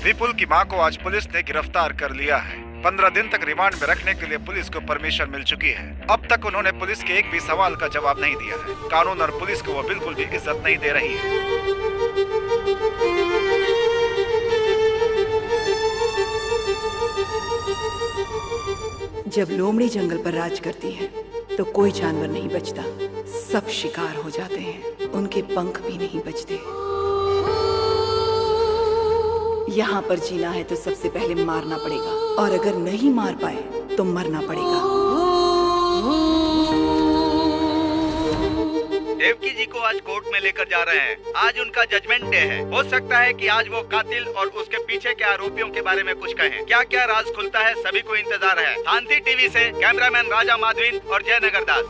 विपुल की मां को आज पुलिस ने गिरफ्तार कर लिया है। 15 दिन तक रिमांड में रखने के लिए पुलिस को परमिशन मिल चुकी है। अब तक उन्होंने पुलिस के एक भी सवाल का जवाब नहीं दिया है। कानून और पुलिस को वो बिल्कुल भी इज्जत नहीं दे रही है। जब लोमड़ी जंगल पर राज करती है तो कोई जानवर नहीं बचता, सब शिकार हो जाते हैं, उनके पंख भी नहीं बचते। यहाँ पर जीना है तो सबसे पहले मारना पड़ेगा, और अगर नहीं मार पाए तो मरना पड़ेगा। देवकी जी को आज कोर्ट में लेकर जा रहे हैं। आज उनका जजमेंट डे है। हो सकता है कि आज वो कातिल और उसके पीछे के आरोपियों के बारे में कुछ कहें। क्या क्या राज खुलता है, सभी को इंतजार है। शांति टीवी से कैमरामैन राजा माधवीन और जयनगर दास।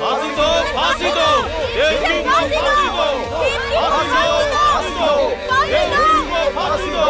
फांसी दो, फांसी दो, फांसी दो, फांसी दो, फांसी दो, फांसी दो।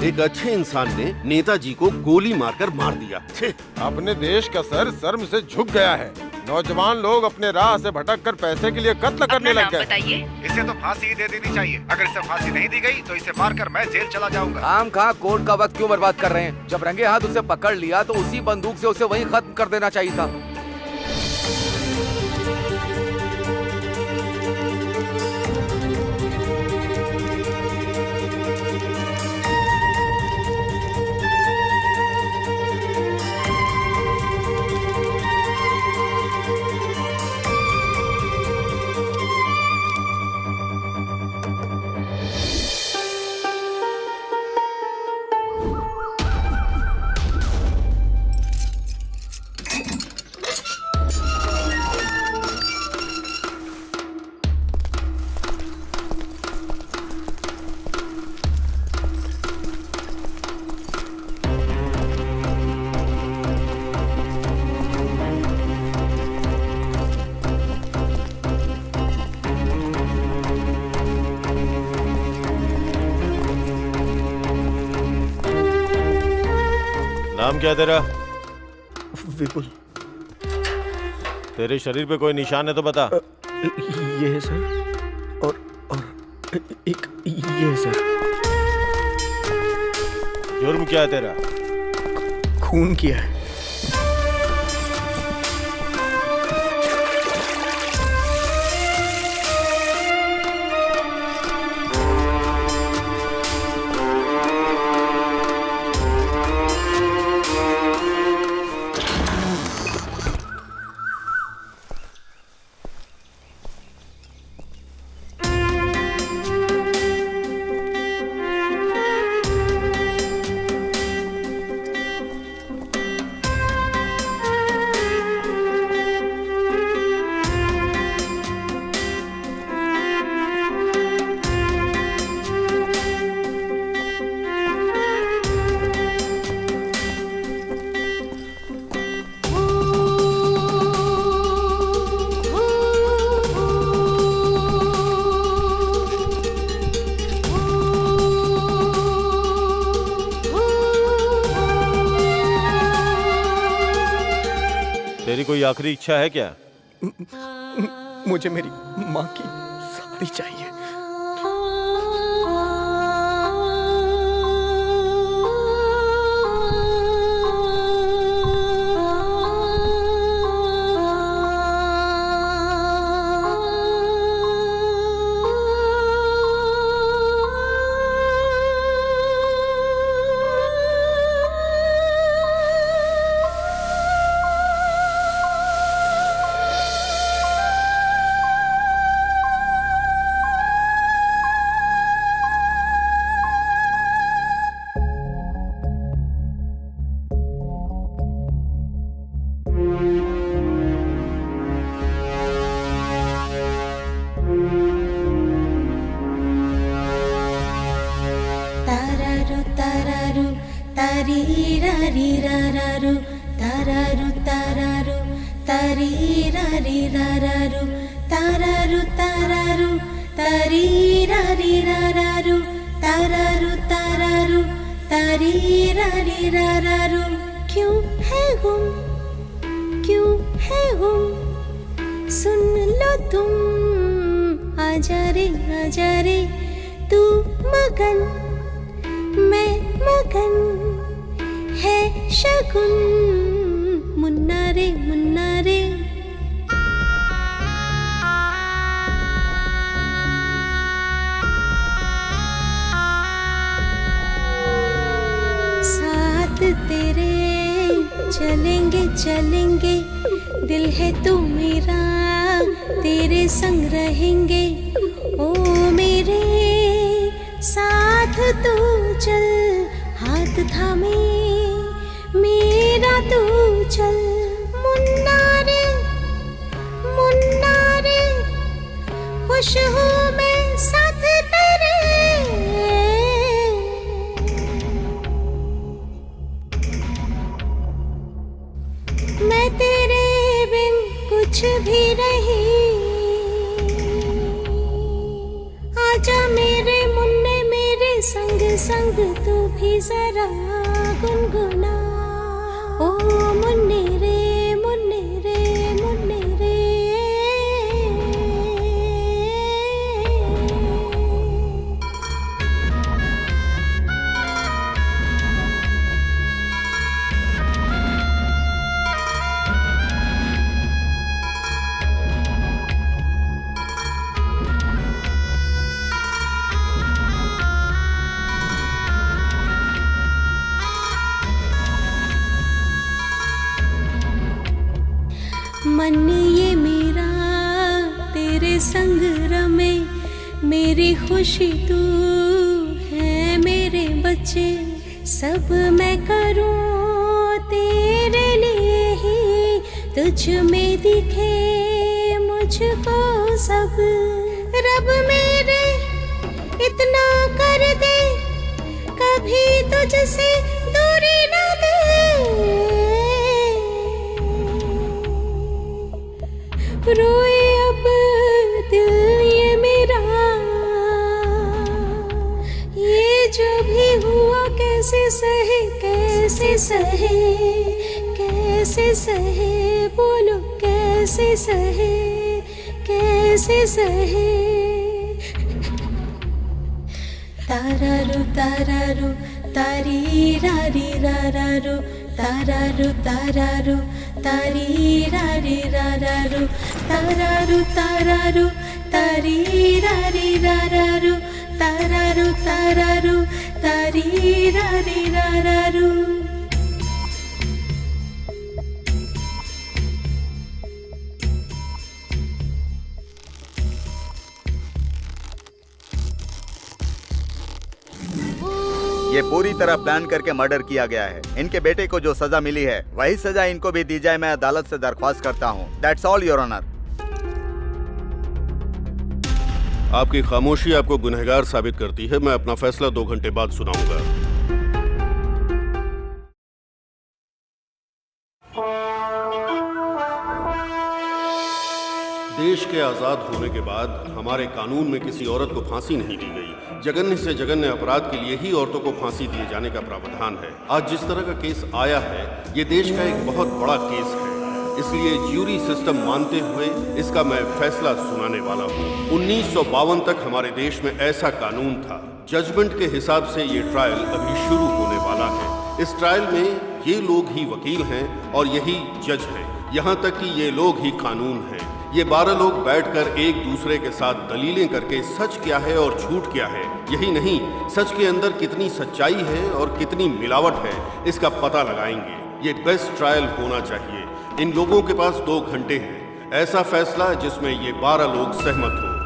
एक अच्छे इंसान ने नेताजी को गोली मारकर मार दिया। अपने देश का शर्म से झुक गया है। नौजवान लोग अपने राह से भटक कर पैसे के लिए कत्ल करने लग गए। बताइए। इसे तो फांसी ही दे देनी चाहिए। अगर इसे फांसी नहीं दी गई तो इसे मारकर मैं जेल चला जाऊंगा। काम खा कोर्ट का वक्त क्यों बर्बाद कर रहे हैं? जब रंगे हाथ उसे पकड़ लिया तो उसी बंदूक से उसे वहीं खत्म कर देना चाहिए था। नाम क्या है तेरा? विपुल। तेरे शरीर पे कोई निशान है तो बता। ये है सर, और एक ये है सर। जुर्म क्या है तेरा? खून किया है। कोई आखिरी इच्छा है क्या? मुझे मेरी माँ की साड़ी चाहिए। Tararu tararu tarirariraru tararu tararu tarirariraru tararu tararu tarirariraru tararu tararu tarirariraru क्यों है गुम सुन लो तुम आजा रे तू मगन मैं मगन है शगुन मुन्ना रे साथ तेरे चलेंगे दिल है तू मेरा तेरे संग रहेंगे ओ मेरे साथ तू चल हाथ थामे मेरा तू चल मुन्ना रे खुश हूँ मैं साथ तेरे मैं तेरे बिन कुछ भी नहीं आजा मेरे मुन्ने मेरे संग तू भी जरा गुनगुना ओ मुन्ने रे मन ये मेरा तेरे संग रमे मेरी खुशी तू है मेरे बच्चे सब मैं करूं तेरे लिए ही तुझ में दिखे मुझको सब रब मेरे इतना कर दे कभी तुझसे दूरी न दे रोए अब दिल ये मेरा ये जो भी हुआ कैसे सहे बोलो कैसे सहे तारारू तारीरारीरारू तारारू तारीरारीरारू तारारू तारीरारीरारू तारारू तारीरारीरारू ये पूरी तरह प्लान करके मर्डर किया गया है। इनके बेटे को जो सजा मिली है वही सजा इनको भी दी जाए मैं अदालत से दरख्वास्त करता हूँ। That's all your honour. आपकी खामोशी आपको गुनहगार साबित करती है। मैं अपना फैसला 2 घंटे बाद सुनाऊंगा। देश के आजाद होने के बाद हमारे कानून में किसी औरत को फांसी नहीं दी गई। जघन्य से जघन्य अपराध के लिए ही औरतों को फांसी दिए जाने का प्रावधान है। आज जिस तरह का केस आया है ये देश का एक बहुत बड़ा केस है। इसलिए ज्यूरी सिस्टम मानते हुए इसका मैं फैसला सुनाने वाला हूँ। 1952 तक हमारे देश में ऐसा कानून था। जजमेंट के हिसाब से ये ट्रायल अभी शुरू होने वाला है। इस ट्रायल में ये लोग ही वकील हैं और यही जज हैं। यहाँ तक कि ये लोग ही कानून हैं। ये 12 लोग बैठकर एक दूसरे के साथ दलीलें करके सच क्या है और झूठ क्या है, यही नहीं सच के अंदर कितनी सच्चाई है और कितनी मिलावट है, इसका पता लगाएंगे। ये बेस्ट ट्रायल होना चाहिए। इन लोगों के पास 2 घंटे हैं। ऐसा फैसला जिसमें ये 12 लोग सहमत हों।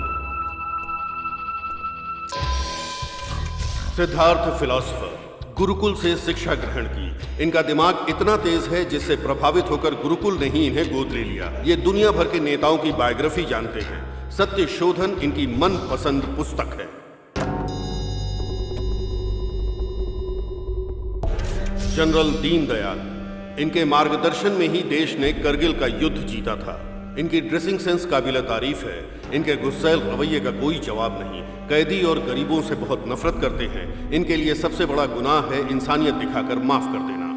सिद्धार्थ फिलॉसफर, गुरुकुल से शिक्षा ग्रहण की। इनका दिमाग इतना तेज है जिससे प्रभावित होकर गुरुकुल ने ही इन्हें गोद ले लिया। ये दुनिया भर के नेताओं की बायोग्राफी जानते हैं। सत्य शोधन इनकी मनपसंद पुस्तक है। जनरल दीनदयाल, इनके मार्गदर्शन में ही देश ने करगिल का युद्ध जीता था। इनकी ड्रेसिंग सेंस काबिल तारीफ है। इनके गुस्सैल रवैये का कोई जवाब नहीं। कैदी और गरीबों से बहुत नफरत करते हैं। इनके लिए सबसे बड़ा गुनाह है इंसानियत दिखाकर माफ कर देना।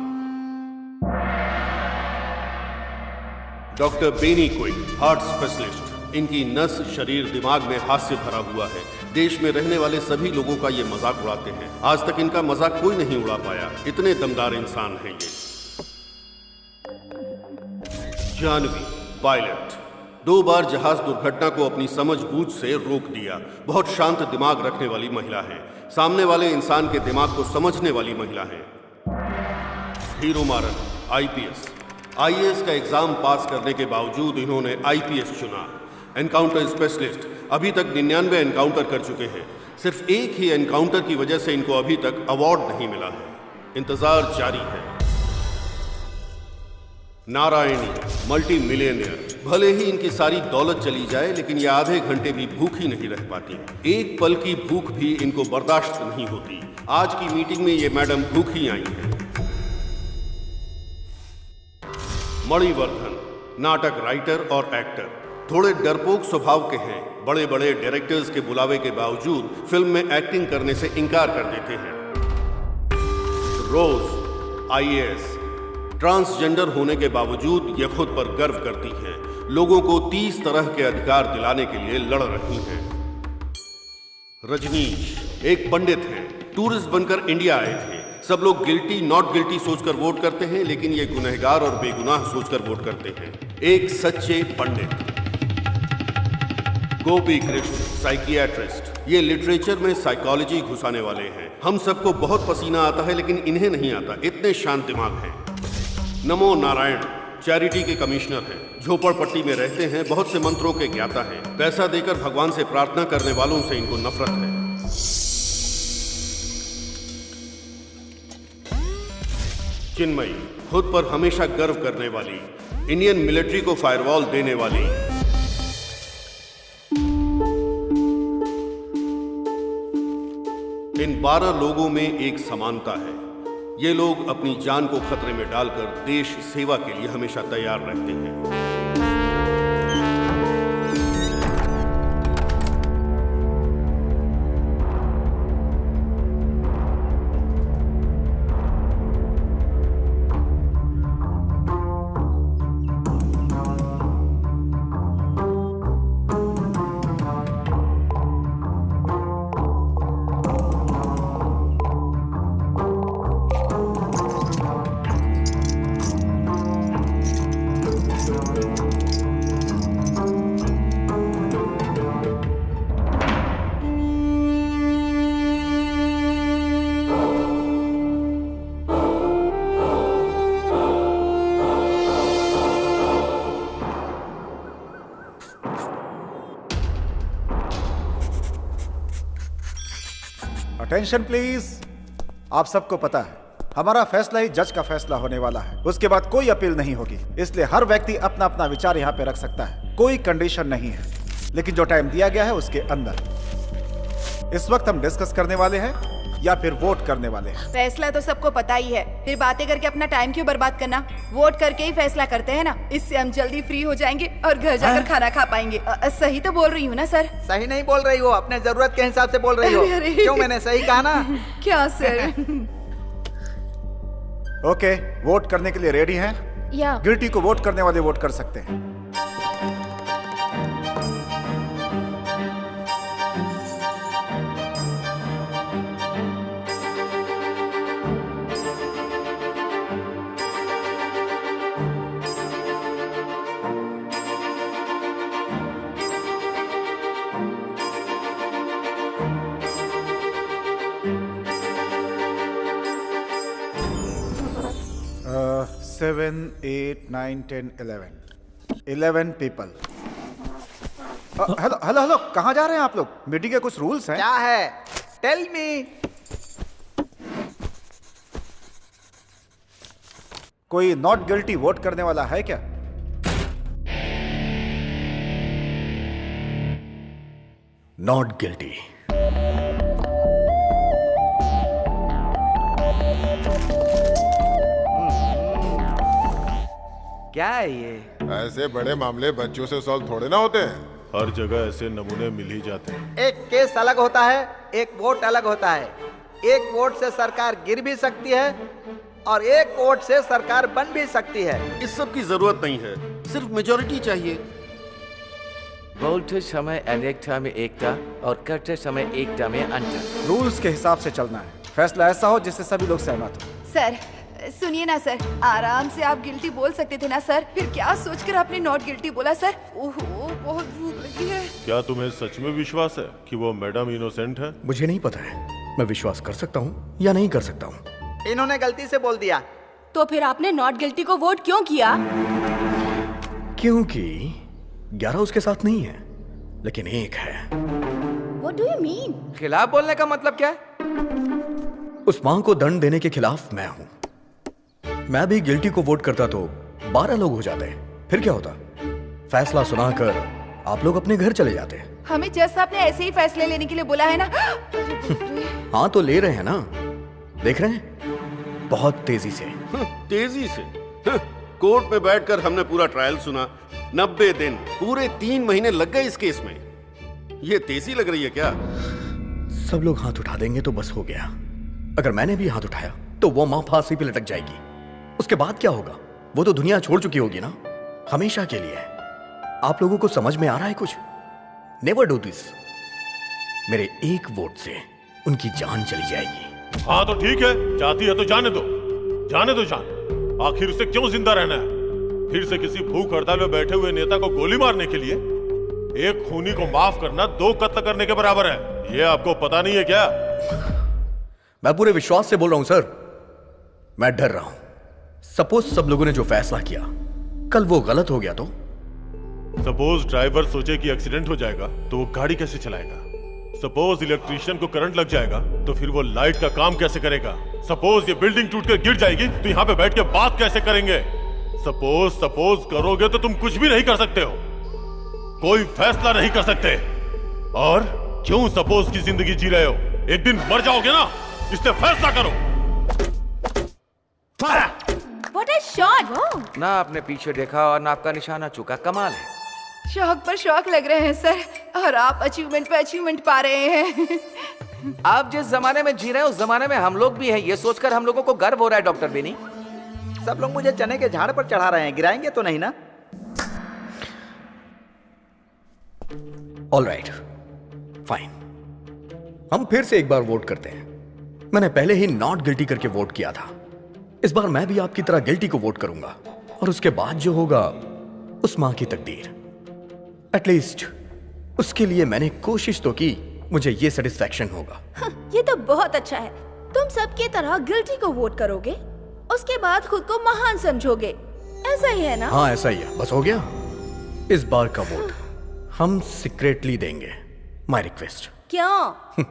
Doctor Benny Quick, heart specialist. इनकी नस, शरीर, दिमाग में हास्य भरा हुआ है। देश में रहने वाले सभी लोगों का ये मजाक उड़ाते हैं। आज तक इनका मजाक कोई नहीं उड़ा पाया। इतने दमदार इंसान हैं ये। जानवी, पायलट, 2 बार जहाज दुर्घटना को अपनी समझ बूझ से रोक दिया। बहुत शांत दिमाग रखने वाली महिला है। सामने वाले इंसान के दिमाग को समझने वाली महिला है। हीरो मारन, आईपीएस। आईएएस का एग्जाम पास करने के बावजूद इन्होंने आईपीएस चुना। एनकाउंटर स्पेशलिस्ट, अभी तक 99 एनकाउंटर कर चुके हैं। सिर्फ एक ही एनकाउंटर की वजह से इनको अभी तक अवार्ड नहीं मिला है। इंतजार जारी है। Narayani, multi millionaire. भले ही इनकी सारी दौलत चली जाए लेकिन ये आधे घंटे भी भूखी नहीं रह पाती। एक पल की भूख भी इनको बर्दाश्त नहीं होती। आज की मीटिंग में ये मैडम भूखी आई हैं। मणिवर्धन, नाटक राइटर और एक्टर। थोड़े डरपोक स्वभाव के हैं। बड़े बड़े डायरेक्टर्स के बुलावे के बावजूद फिल्म में एक्टिंग करने से इनकार कर देते हैं। रोज, आईएएस। ट्रांसजेंडर होने के बावजूद ये खुद पर गर्व करती हैं। लोगों को 30 तरह के अधिकार दिलाने के लिए लड़ रही हैं। रजनीश, एक पंडित हैं। टूरिस्ट बनकर इंडिया आए थे। सब लोग गिल्टी नॉट गिल्टी सोचकर वोट करते हैं लेकिन ये गुनहगार और बेगुनाह सोचकर वोट करते हैं। एक सच्चे पंडित। गोपी कृष्ण, साइकियाट्रिस्ट। ये लिटरेचर में साइकोलॉजी घुसाने वाले हैं। हम सबको बहुत पसीना आता है लेकिन इन्हें नहीं आता। इतने शांत दिमाग हैं। नमो नारायण, चैरिटी के कमिश्नर हैं। झोपड़पट्टी में रहते हैं। बहुत से मंत्रों के ज्ञाता हैं। पैसा देकर भगवान से प्रार्थना करने वालों से इनको नफरत है। चिन्मयी, खुद पर हमेशा गर्व करने वाली। इंडियन मिलिट्री को फायरवॉल देने वाली। इन 12 लोगों में एक समानता है। ये लोग अपनी जान को खतरे में डालकर देश सेवा के लिए हमेशा तैयार रहते हैं। Attention please. आप सबको पता है हमारा फैसला ही जज का फैसला होने वाला है। उसके बाद कोई अपील नहीं होगी। इसलिए हर व्यक्ति अपना अपना विचार यहाँ पे रख सकता है। कोई कंडीशन नहीं है लेकिन जो टाइम दिया गया है उसके अंदर। इस वक्त हम डिस्कस करने वाले हैं या फिर वोट करने वाले हैं। फैसला तो सबको पता ही है, फिर बातें करके अपना टाइम क्यों बर्बाद करना। वोट करके ही फैसला करते हैं ना। इससे हम जल्दी फ्री हो जाएंगे और घर जाकर खाना खा पाएंगे। सही तो बोल रही हूँ ना सर? सही नहीं बोल रही हो, अपने जरूरत के हिसाब से बोल रही हो। क्यों, मैंने सही कहा ना? क्या सर? ओके, वोट करने के लिए रेडी हैं? या गिल्टी को वोट करने वाले वोट कर सकते हैं। Seven, 8, 9, 10, 11 people. Hello hello hello, कहाँ जा रहे हैं आप लोग? मीटिंग के कुछ रूल्स हैं। क्या है? Tell me. कोई नॉट गिल्टी वोट करने वाला है क्या? Not guilty. क्या है ये? ऐसे बड़े मामले बच्चों से सॉल्व थोड़े ना होते हैं। हर जगह ऐसे नमूने मिल ही जाते हैं। एक केस अलग होता है, एक वोट अलग होता है। एक वोट से सरकार गिर भी सकती है और एक वोट से सरकार बन भी सकती है। इस सब की जरूरत नहीं है, सिर्फ मेजॉरिटी चाहिए। बोलते समय अनेकता में एकता और करते समय एकता में अंतर। रूल्स के हिसाब से चलना है। फैसला ऐसा हो जिससे सभी लोग सहमत हो। सर सुनिए ना सर, आराम से आप गिल्टी बोल सकते थे ना सर। फिर क्या सोचकर आपने नॉट गिल्टी बोला सर? ओहो, बहुत भूख लगी है। क्या तुम्हें सच में विश्वास है कि वो मैडम इनोसेंट है? मुझे नहीं पता है, मैं विश्वास कर सकता हूँ या नहीं कर सकता हूँ। इन्होंने गलती से बोल दिया। तो फिर आपने नॉट गिल्टी को वोट क्यों किया? क्योंकि 11 उसके साथ नहीं है, लेकिन एक है। What do you mean? खिलाफ बोलने का मतलब क्या है? उस मां को दंड देने के खिलाफ मैं हूं। मैं भी गिल्टी को वोट करता तो 12 लोग हो जाते। फिर क्या होता? फैसला सुनाकर आप लोग अपने घर चले जाते। हमें जैसा आपने ऐसे ही फैसले लेने के लिए बोला है ना। हाँ तो ले रहे हैं ना, देख रहे हैं, बहुत तेजी से। तेजी से? कोर्ट में बैठकर हमने पूरा ट्रायल सुना। 90 दिन, पूरे 3 महीने लग गए इस केस में। ये तेजी लग रही है क्या? सब लोग हाथ उठा देंगे तो बस हो गया। अगर मैंने भी हाथ उठाया तो वो मां फांसी पे लटक जाएगी। उसके बाद क्या होगा? वो तो दुनिया छोड़ चुकी होगी ना, हमेशा के लिए। आप लोगों को समझ में आ रहा है कुछ? Never do this. मेरे एक वोट से उनकी जान चली जाएगी। हाँ तो ठीक है, चाहती है तो जाने दो, जाने दो जान। आखिर उसे क्यों जिंदा रहना है? फिर से किसी भूख हड़ताल में बैठे हुए नेता को गोली मारने के लिए? एक खूनी को माफ करना 2 कत्ल करने के बराबर है। ये आपको पता नहीं है क्या? मैं पूरे विश्वास से बोल रहा हूं सर। मैं डर रहा हूं। सपोज सब लोगों ने जो फैसला किया कल वो गलत हो गया तो? सपोज ड्राइवर सोचे कि एक्सीडेंट हो जाएगा तो वो गाड़ी कैसे चलाएगा? सपोज इलेक्ट्रीशियन को करंट लग जाएगा तो फिर वो लाइट का काम कैसे करेगा? सपोज ये बिल्डिंग टूटकर गिर जाएगी तो यहाँ पे बैठ के बात कैसे करेंगे? सपोज करोगे तो तुम कुछ भी नहीं कर सकते हो, कोई फैसला नहीं कर सकते। और क्यों सपोज की जिंदगी जी रहे हो? एक दिन मर जाओगे ना, इसलिए फैसला करो। What a shot! Wow! ना आपने पीछे देखा और ना आपका निशाना चुका। कमाल है। शौक पर शौक लग रहे हैं सर, और आप अचीवमेंट पे अचीवमेंट पा रहे हैं। आप जिस जमाने में जी रहे हैं उस जमाने में हम लोग भी हैं, ये सोचकर हम लोगों को गर्व हो रहा है डॉक्टर बेनी। सब लोग मुझे चने के झाड़ पर चढ़ा रहे हैं, गिराएंगे तो नहीं ना? All right, fine. हम फिर से एक बार वोट करते हैं। मैंने पहले ही नॉट गिल्टी करके वोट किया था। इस बार मैं भी आपकी तरह गिल्टी को वोट करूंगा, और उसके बाद जो होगा उस मां की तकदीर। एटलीस्ट उसके लिए मैंने कोशिश तो की, मुझे ये सेटिस्फैक्शन होगा। ये तो बहुत अच्छा है। तुम सबकी तरह गिल्टी को वोट करोगे, उसके बाद खुद को महान समझोगे, ऐसा ही है ना? हाँ ऐसा ही है, बस हो गया। इस बार का वोट हम सीक्रेटली देंगे। My request. क्यों?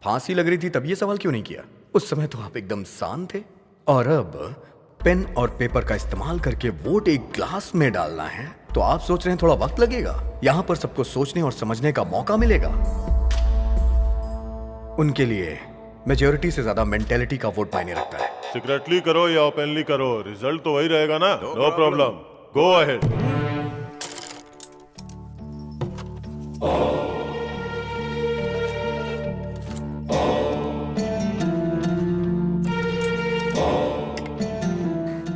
फांसी लग रही थी तब ये सवाल क्यों नहीं किया? उस समय तो आप एकदम शांत थे। और अब पेन और पेपर का इस्तेमाल करके वोट एक ग्लास में डालना है तो आप सोच रहे हैं थोड़ा वक्त लगेगा? यहां पर सबको सोचने और समझने का मौका मिलेगा। उनके लिए मेजॉरिटी से ज्यादा मेंटेलिटी का वोट मायने रखता है। सीक्रेटली करो या ओपनली करो, रिजल्ट तो वही रहेगा ना। No problem, go ahead.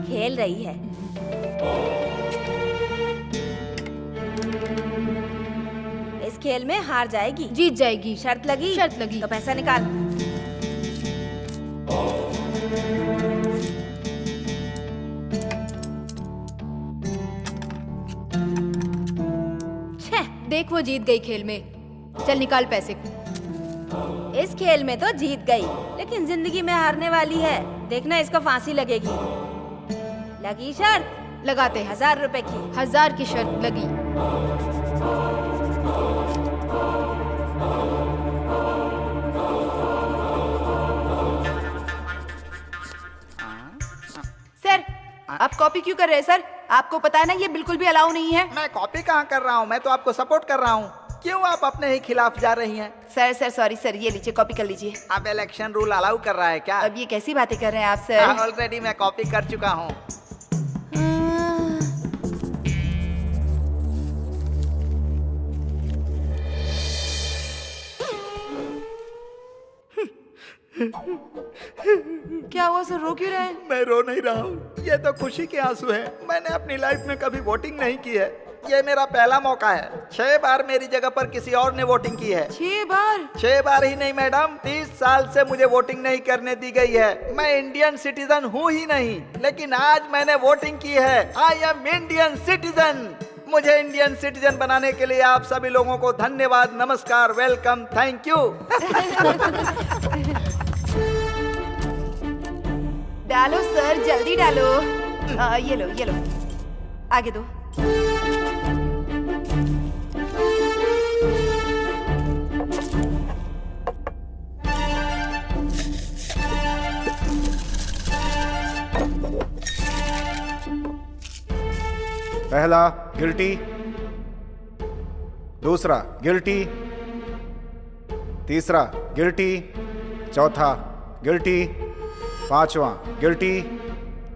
खेल रही है। इस खेल में हार जाएगी। जीत जाएगी। शर्त लगी? शर्त लगी। तो पैसा निकाल। देख वो जीत गई खेल में। चल निकाल पैसे। इस खेल में तो जीत गई, लेकिन जिंदगी में हारने वाली है। देखना इसको फांसी लगेगी। लगी शर्त? लगाते हैं। 1000 रुपए की। 1000 की शर्त लगी। सर, आप कॉपी क्यों कर रहे हैं सर? आपको पता है ना ये बिल्कुल भी अलाउ नहीं है। मैं कॉपी कहाँ कर रहा हूँ, मैं तो आपको सपोर्ट कर रहा हूँ। क्यों आप अपने ही खिलाफ जा रही हैं? सर सॉरी सर, ये लीजिए कॉपी कर लीजिए। अब इलेक्शन रूल अलाउ कर रहा है क्या? अब ये कैसी बातें कर रहे हैं आप सर? ऑलरेडी मैं कॉपी कर चुका हूँ। क्या हुआ सर, रो क्यों रहे हैं? मैं रो नहीं रहा हूँ, ये तो खुशी के आंसू है। मैंने अपनी लाइफ में कभी वोटिंग नहीं की है, ये मेरा पहला मौका है। 6 बार मेरी जगह पर किसी और ने वोटिंग की है। 6 बार? 6 बार ही नहीं मैडम, 30 साल से मुझे वोटिंग नहीं करने दी गई है। मैं इंडियन सिटीजन हूँ ही नहीं, लेकिन आज मैंने वोटिंग की है। I am Indian citizen. मुझे इंडियन सिटीजन बनाने के लिए आप सभी लोगों को धन्यवाद, नमस्कार, वेलकम, थैंक यू। डालो सर, जल्दी डालो। ये लो आगे दो। पहला गिल्टी, दूसरा गिल्टी, तीसरा गिल्टी, चौथा गिल्टी, पांचवा गिल्टी,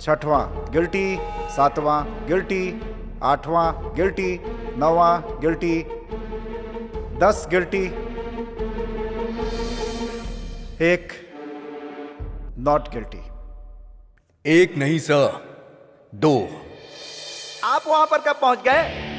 छठवां गिल्टी, सातवां गिल्टी, आठवां गिल्टी, नौवां गिल्टी, 10 गिल्टी, 1 नॉट गिल्टी। 1 नहीं सर, 2। आप वहां पर कब पहुंच गए?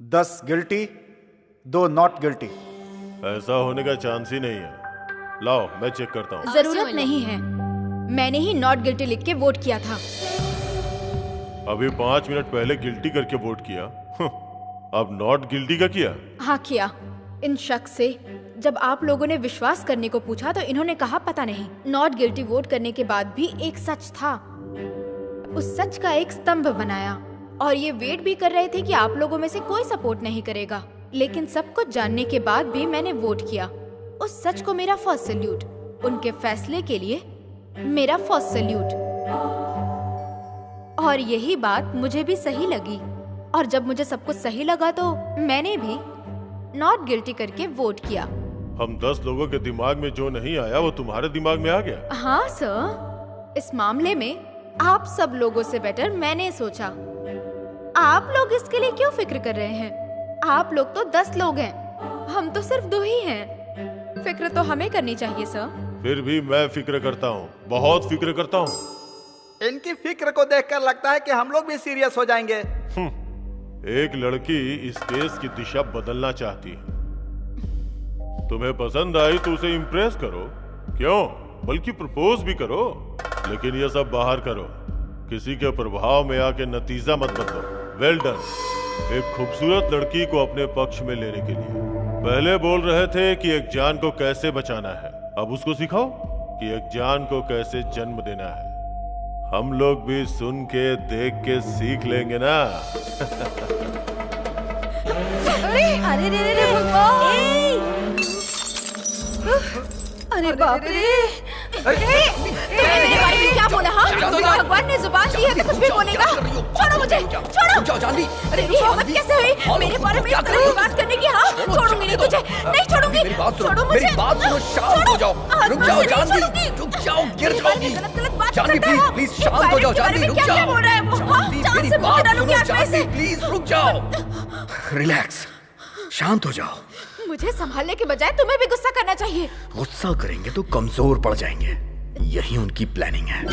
दस गिल्टी, 2 नॉट गिल्टी। ऐसा होने का चांस ही नहीं है। लाओ मैं चेक करता हूँ। जरूरत नहीं है, मैंने ही नॉट गिल्टी लिख के वोट किया था। अभी 5 मिनट पहले गिल्टी करके वोट किया, अब नॉट गिल्टी का किया? हाँ किया। इन शख्स से जब आप लोगों ने विश्वास करने को पूछा तो इन्होंने कहा पता नहीं। नॉट गिल्टी वोट करने के बाद भी एक सच था, उस सच का एक स्तंभ बनाया और ये वेट भी कर रहे थे कि आप लोगों में से कोई सपोर्ट नहीं करेगा, लेकिन सब कुछ जानने के बाद भी मैंने वोट किया। उस सच को मेरा फर्स्ट सैल्यूट, उनके फैसले के लिए मेरा फर्स्ट सैल्यूट। और यही बात मुझे भी सही लगी, और जब मुझे सब कुछ सही लगा तो मैंने भी नॉट गिल्टी करके वोट किया। हम 10 लोगों के दिमाग में जो नहीं आया वो तुम्हारे दिमाग में आ गया? हाँ सर, इस मामले में आप सब लोगों से बेटर मैंने सोचा। आप लोग इसके लिए क्यों फिक्र कर रहे हैं? आप लोग तो 10 लोग हैं, हम तो सिर्फ 2 ही हैं। फिक्र तो हमें करनी चाहिए सर। फिर भी मैं फिक्र करता हूँ, बहुत फिक्र करता हूँ। इनकी फिक्र को देखकर लगता है कि हम लोग भी सीरियस हो जाएंगे। एक लड़की इस केस की दिशा बदलना चाहती है। तुम्हें पसंद आई तो उसे इम्प्रेस करो, क्यों, बल्कि प्रपोज भी करो, लेकिन ये सब बाहर करो। किसी के प्रभाव में आके नतीजा मत बदलो। Well done. एक खूबसूरत लड़की को अपने पक्ष में लेने के लिए पहले बोल रहे थे कि एक जान को कैसे बचाना है, अब उसको सिखाओ कि एक जान को कैसे जन्म देना है। हम लोग भी सुन के देख के सीख लेंगे ना। अरे रे रे भगवान! अरे बाप रे! तुमने मेरे बारे में क्या बोला? हाँ, भगवान ने जुबान दी है तो कुछ भी बोलेगा। छोड़ो रुक जाओ जानवी। अरे ये हिम्मत कैसे हुई मेरे बारे में इस तरह की बात करने की? हाँ, छोड़ूंगी नहीं तुझे, नहीं छोड़ूंगी। मेरी बात सुनो, छोड़ो मुझे। मेरी बात सुनो, शांत हो जाओ। रुक जाओ जानवी, रुक जाओ, गिर जाओगी। जानवी प्लीज प्लीज शांत हो जाओ। जानवी रुक जाओ। जानवी मेरी बात सुनो। जानवी प्लीज रुक जाओ। रिलैक्स, शांत हो जाओ। मुझे संभालने के बजाय तुम्हें भी गुस्सा करना चाहिए। गुस्सा करेंगे तो कमजोर पड़ जाएंगे, यही उनकी प्लानिंग है।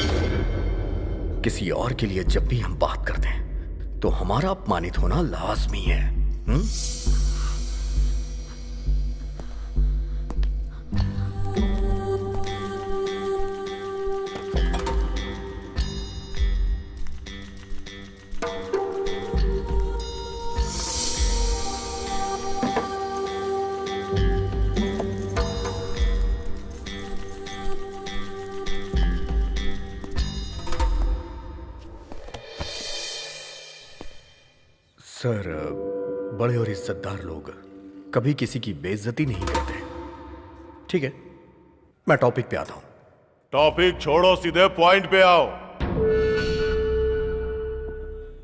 किसी और के लिए जब भी हम बात करते हैं तो हमारा अपमानित होना लाजमी है। सर, बड़े और इज्जतदार लोग कभी किसी की बेइज्जती नहीं करते। ठीक है, मैं टॉपिक पे आता हूं। टॉपिक छोड़ो, सीधे पॉइंट पे आओ।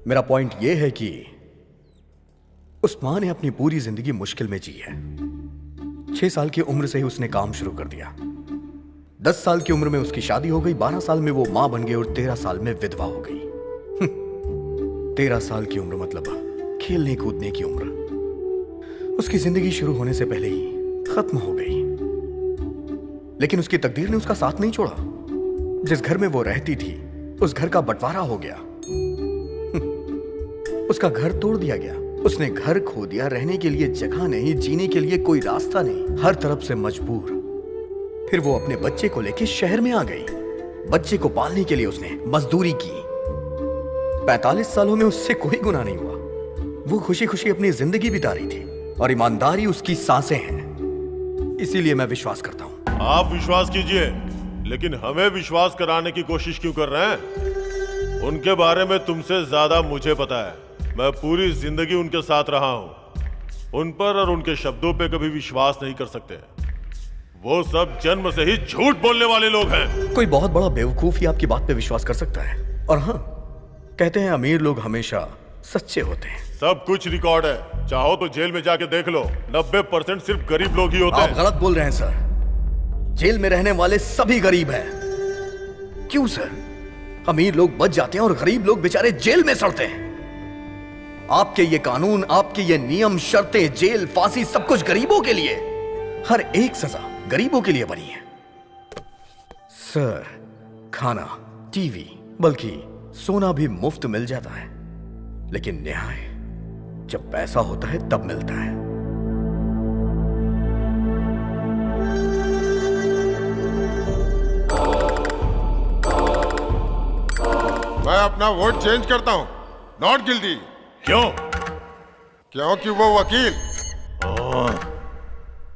मेरा पॉइंट यह है कि उस मां ने अपनी पूरी जिंदगी मुश्किल में जी है। 6 साल की उम्र से ही उसने काम शुरू कर दिया। 10 साल की उम्र में उसकी शादी हो गई, 12 साल में वो मां बन गई और 13 साल में विधवा हो गई। 13 साल की उम्र मतलब खेलने कूदने की उम्र। उसकी जिंदगी शुरू होने से पहले ही खत्म हो गई। लेकिन उसकी तकदीर ने उसका साथ नहीं छोड़ा। जिस घर में वो रहती थी उस घर का बंटवारा हो गया। उसका घर तोड़ दिया गया। उसने घर खो दिया। रहने के लिए जगह नहीं, जीने के लिए कोई रास्ता नहीं, हर तरफ से मजबूर। फिर वो अपने बच्चे को लेकर शहर में आ गई। बच्चे को पालने के लिए उसने मजदूरी की। 45 सालों में उससे कोई गुनाह नहीं हुआ। वो खुशी खुशी अपनी जिंदगी बिता रही थी और ईमानदारी उसकी सांसें हैं। इसीलिए मैं विश्वास करता हूं। आप विश्वास कीजिए, लेकिन हमें विश्वास कराने की कोशिश क्यों कर रहे हैं? उनके बारे में तुमसे ज्यादा मुझे पता है। मैं पूरी जिंदगी उनके साथ रहा हूं। उन पर और उनके शब्दों पे कभी विश्वास नहीं कर सकते। वो सब जन्म से ही झूठ बोलने वाले लोग हैं। कोई बहुत बड़ा बेवकूफ ही आपकी बात पे विश्वास कर सकता है। और हाँ, कहते हैं अमीर लोग हमेशा सच्चे होते हैं। सब कुछ रिकॉर्ड है, चाहो तो जेल में जाके देख लो। 90% सिर्फ गरीब लोग ही होते हैं। आप गलत बोल रहे हैं सर। जेल में रहने वाले सभी गरीब हैं। क्यों सर? अमीर लोग बच जाते हैं और गरीब लोग बेचारे जेल में सड़ते हैं। आपके ये कानून, आपके ये नियम, शर्तें, जेल, फांसी, सब कुछ गरीबों के लिए। हर एक सजा गरीबों के लिए बनी है। सर, खाना, टीवी, बल्कि सोना भी मुफ्त मिल जाता है। लेकिन न्याय जब पैसा होता है तब मिलता है। मैं अपना वोट चेंज करता हूं। Not guilty. क्यों? क्योंकि वो वकील।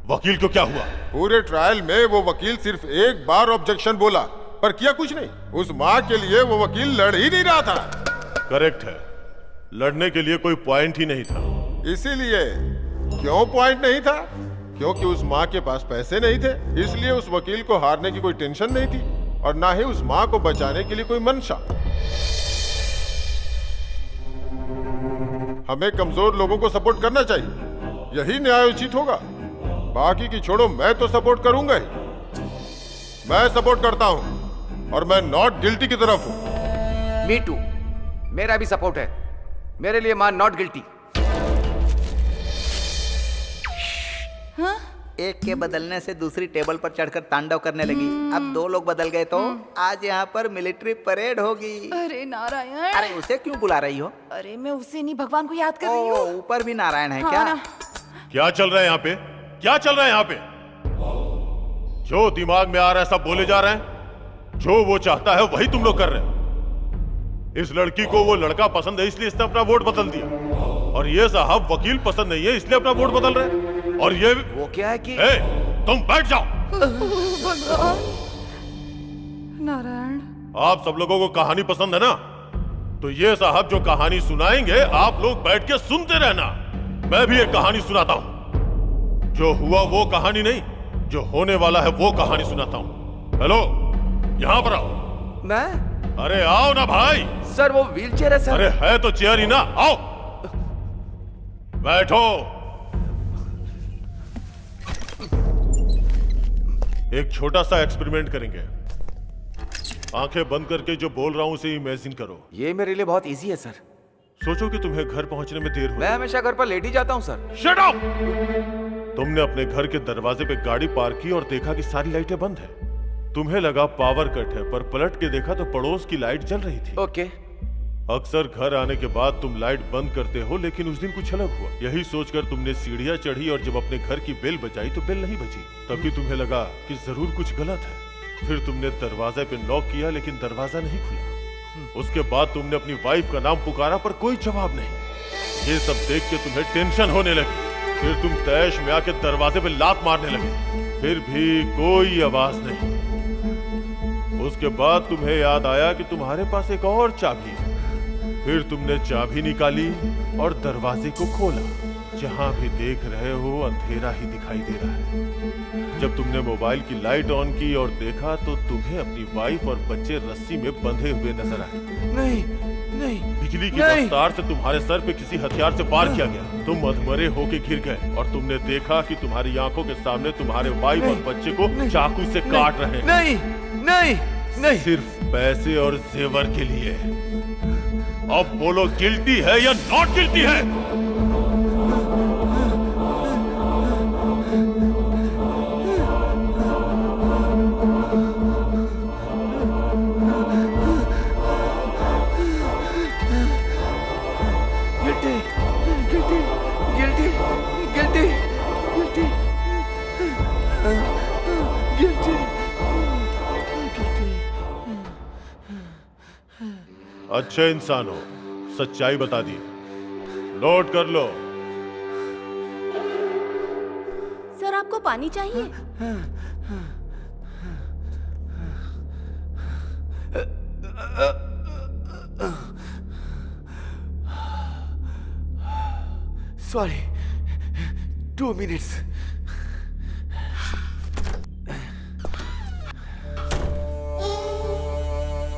वकील को क्या हुआ? पूरे ट्रायल में वो वकील सिर्फ एक बार ऑब्जेक्शन बोला, पर किया कुछ नहीं। उस माँ के लिए वो वकील लड़ ही नहीं रहा था। करेक्ट है, लड़ने के लिए कोई पॉइंट ही नहीं था। इसीलिए। क्यों पॉइंट नहीं था? क्योंकि उस माँ के पास पैसे नहीं थे। इसलिए उस वकील को हारने की कोई टेंशन नहीं थी और ना ही उस माँ को बचाने के लिए कोई मंशा। हमें कमजोर लोगों को सपोर्ट करना चाहिए, यही न्यायोचित होगा। बाकी की छोड़ो, मैं तो सपोर्ट करूंगा ही। मैं सपोर्ट करता हूं और मैं नॉट गिल्टी की तरफ हूं। मी टू, मेरा भी सपोर्ट है। मेरे लिए मां नॉट गिल्टी। हाँ? एक के बदलने से दूसरी टेबल पर चढ़कर तांडव करने लगी। अब 2 लोग बदल गए तो आज यहाँ पर मिलिट्री परेड होगी। अरे नारायण। अरे उसे क्यों बुला रही हो? अरे मैं उसे नहीं, भगवान को याद कर रही हूँ। ऊपर भी नारायण है। हाँ, क्या ना। क्या चल रहा है यहाँ पे? क्या चल रहा है यहाँ पे? जो दिमाग में आ रहा है सब बोले जा रहे हैं। जो वो चाहता है वही तुम लोग कर रहे हो। इस लड़की को वो लड़का पसंद है इसलिए इसने अपना वोट बदल दिया, और ये साहब वकील पसंद नहीं है इसलिए अपना वोट बदल रहे हैं। और ये वो क्या है कि तुम बैठ जाओ। भगवान। नारायण। आप सब लोगों को कहानी पसंद है ना? तो ये साहब जो कहानी सुनाएंगे आप लोग बैठ के सुनते रहना। मैं भी एक कहानी सुनाता हूँ। जो हुआ वो कहानी नहीं, जो होने वाला है वो कहानी सुनाता हूँ। हेलो, यहाँ पर आओ। मैं अरे आओ ना भाई। सर वो व्हीलचेयर है सर। अरे है तो चेयर ही ना, आओ बैठो। एक छोटा सा एक्सपेरिमेंट करेंगे। आंखें बंद करके जो बोल रहा हूं उसे इमेजिन करो। ये मेरे लिए बहुत इजी है सर। सोचो कि तुम्हें घर पहुंचने में देर हो। मैं हमेशा घर पर लेट ही जाता हूं सर। Shut up! तुमने अपने घर के दरवाजे पे गाड़ी पार्क की और देखा कि सारी लाइटें बंद है। तुम्हें लगा पावर कट है, पर पलट के देखा तो पड़ोस की लाइट जल रही थी। ओके। अक्सर घर आने के बाद तुम लाइट बंद करते हो, लेकिन उस दिन कुछ अलग हुआ। यही सोचकर तुमने सीढ़ियां चढ़ी और जब अपने घर की बेल बजाई तो बेल नहीं बजी। तभी तुम्हें लगा कि जरूर कुछ गलत है। फिर तुमने दरवाजे पे नॉक किया, लेकिन दरवाजा नहीं खुला। उसके बाद तुमने अपनी वाइफ का नाम पुकारा, पर कोई जवाब नहीं। ये सब देख के तुम्हें टेंशन होने लगी। फिर तुम तैश में आके दरवाजे पे लात मारने लगे, फिर भी कोई आवाज नहीं। उसके बाद तुम्हें याद आया कि तुम्हारे पास एक और चाबी है। फिर तुमने चाबी निकाली और दरवाजे को खोला। जहां भी देख रहे हो अंधेरा ही दिखाई दे रहा है। जब तुमने मोबाइल की लाइट ऑन की और देखा तो तुम्हें अपनी वाइफ और बच्चे रस्सी में बंधे हुए नजर आए। नहीं नहीं, बिजली की रफ्तार से तुम्हारे सर पे किसी हथियार से वार किया गया। तुम अधमरे होके गिर गए और तुमने देखा कि तुम्हारी आंखों के सामने तुम्हारे वाइफ और बच्चे को चाकू से काट रहे हैं। नहीं नहीं नहीं, सिर्फ पैसे और जेवर के लिए। अब बोलो, गिल्टी है या नॉट गिल्टी है? Guilty guilty guilty guilty guilty guilty. अच्छे इंसान हो, सच्चाई बता दी। नोट कर लो। सर आपको पानी चाहिए? Sorry, 2 minutes.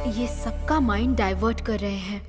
ये सबका माइंड डाइवर्ट कर रहे हैं।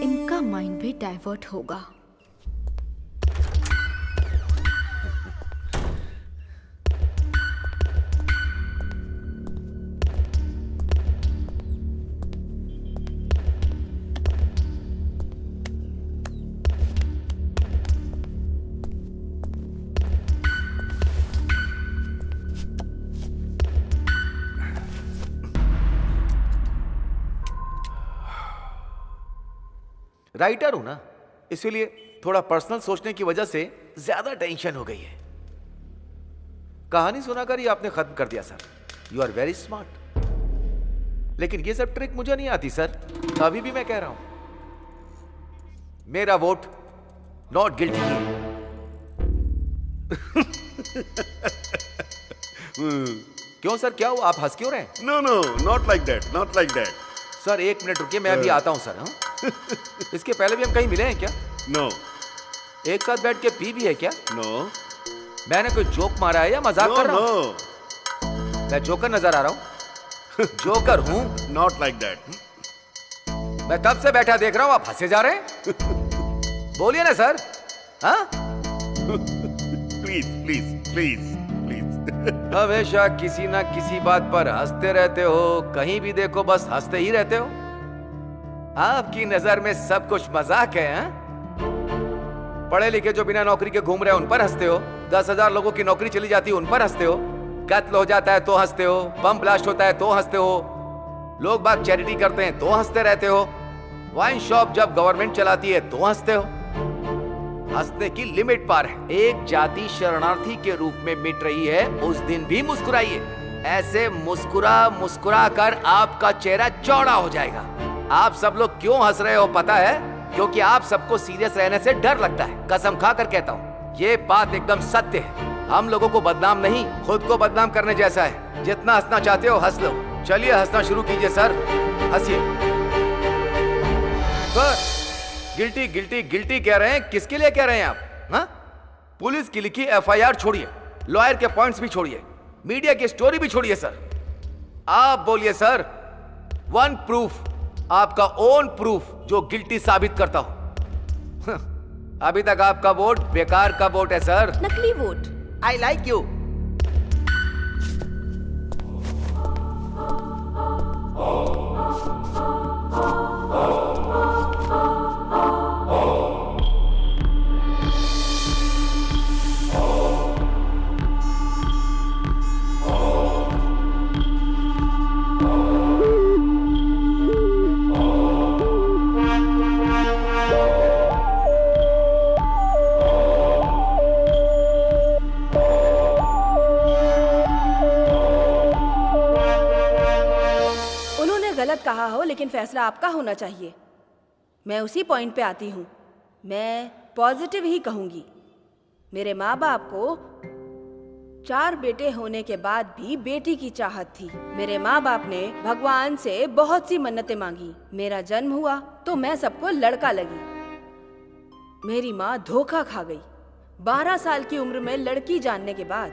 इनका माइंड भी डाइवर्ट होगा। राइटर हूं ना, इसीलिए थोड़ा पर्सनल सोचने की वजह से ज्यादा टेंशन हो गई है। कहानी सुनाकर ये आपने खत्म कर दिया sir. You are very smart. लेकिन ये सब ट्रिक मुझे नहीं आती सर। अभी भी मैं कह रहा हूं, मेरा वोट नॉट गिल्टी है। क्यों सर, क्या हुआ? आप हंस क्यों रहे हैं? No no, not like that, not like that. Sir 1 minute रुकिए, मैं अभी आता हूं सर। हाँ? इसके पहले भी हम कहीं मिले हैं क्या? नो। एक साथ बैठ के पी भी है क्या? नो। मैंने कोई जोक मारा है या मजाक कर रहा हूं? मैं जोकर नजर आ रहा हूं? जोकर हूं? Not like that. मैं तब से बैठा देख रहा हूं, आप हंसे जा रहे हैं। बोलिए ना सर। हाँ? Please please please please. हमेशा किसी ना किसी बात पर हंसते रहते हो। कहीं भी देखो बस हंसते ही रहते हो। आपकी नजर में सब कुछ मजाक है। हाँ? पढ़े लिखे जो बिना नौकरी के घूम रहे हैं उन पर हंसते हो। 10,000 लोगों की नौकरी चली जाती है उन पर हंसते हो। कत्ल हो जाता है तो हंसते हो। बम ब्लास्ट होता है तो हंसते हो। लोग बाग चैरिटी करते हैं तो हंसते रहते हो। वाइन शॉप जब गवर्नमेंट चलाती है तो हंसते हो। हंसने की लिमिट पार है। एक जाति शरणार्थी के रूप में मिट रही है, उस दिन भी मुस्कुराइए। ऐसे मुस्कुरा मुस्कुरा कर आपका चेहरा चौड़ा हो जाएगा। आप सब लोग क्यों हंस रहे हो पता है? क्योंकि आप सबको सीरियस रहने से डर लगता है। कसम खा कर कहता हूँ, ये बात एकदम सत्य है। हम लोगों को बदनाम नहीं, खुद को बदनाम करने जैसा है। जितना हंसना चाहते हो हंस लो। चलिए हंसना शुरू कीजिए सर, हंसिए। सर गिल्टी गिल्टी गिल्टी कह रहे हैं, किसके लिए कह रहे हैं आप? हाँ, पुलिस की लिखी एफआईआर छोड़िए, लॉयर के पॉइंट्स भी छोड़िए, मीडिया की स्टोरी भी छोड़िए सर। आप बोलिए सर, वन प्रूफ, आपका ओन प्रूफ जो गिल्टी साबित करता हो। अभी तक आपका वोट बेकार का वोट है सर, नकली वोट। I like you. गलत कहा हो, लेकिन फैसला आपका होना चाहिए। मैं उसी पॉइंट पे आती हूँ। मैं पॉजिटिव ही कहूंगी। मेरे माँ बाप को 4 बेटे होने के बाद भी बेटी की चाहत थी। मेरे माँ बाप ने भगवान से बहुत सी मन्नतें मांगी। मेरा जन्म हुआ तो मैं सबको लड़का लगी। मेरी माँ धोखा खा गई। 12 साल की उम्र में लड़की जानने के बाद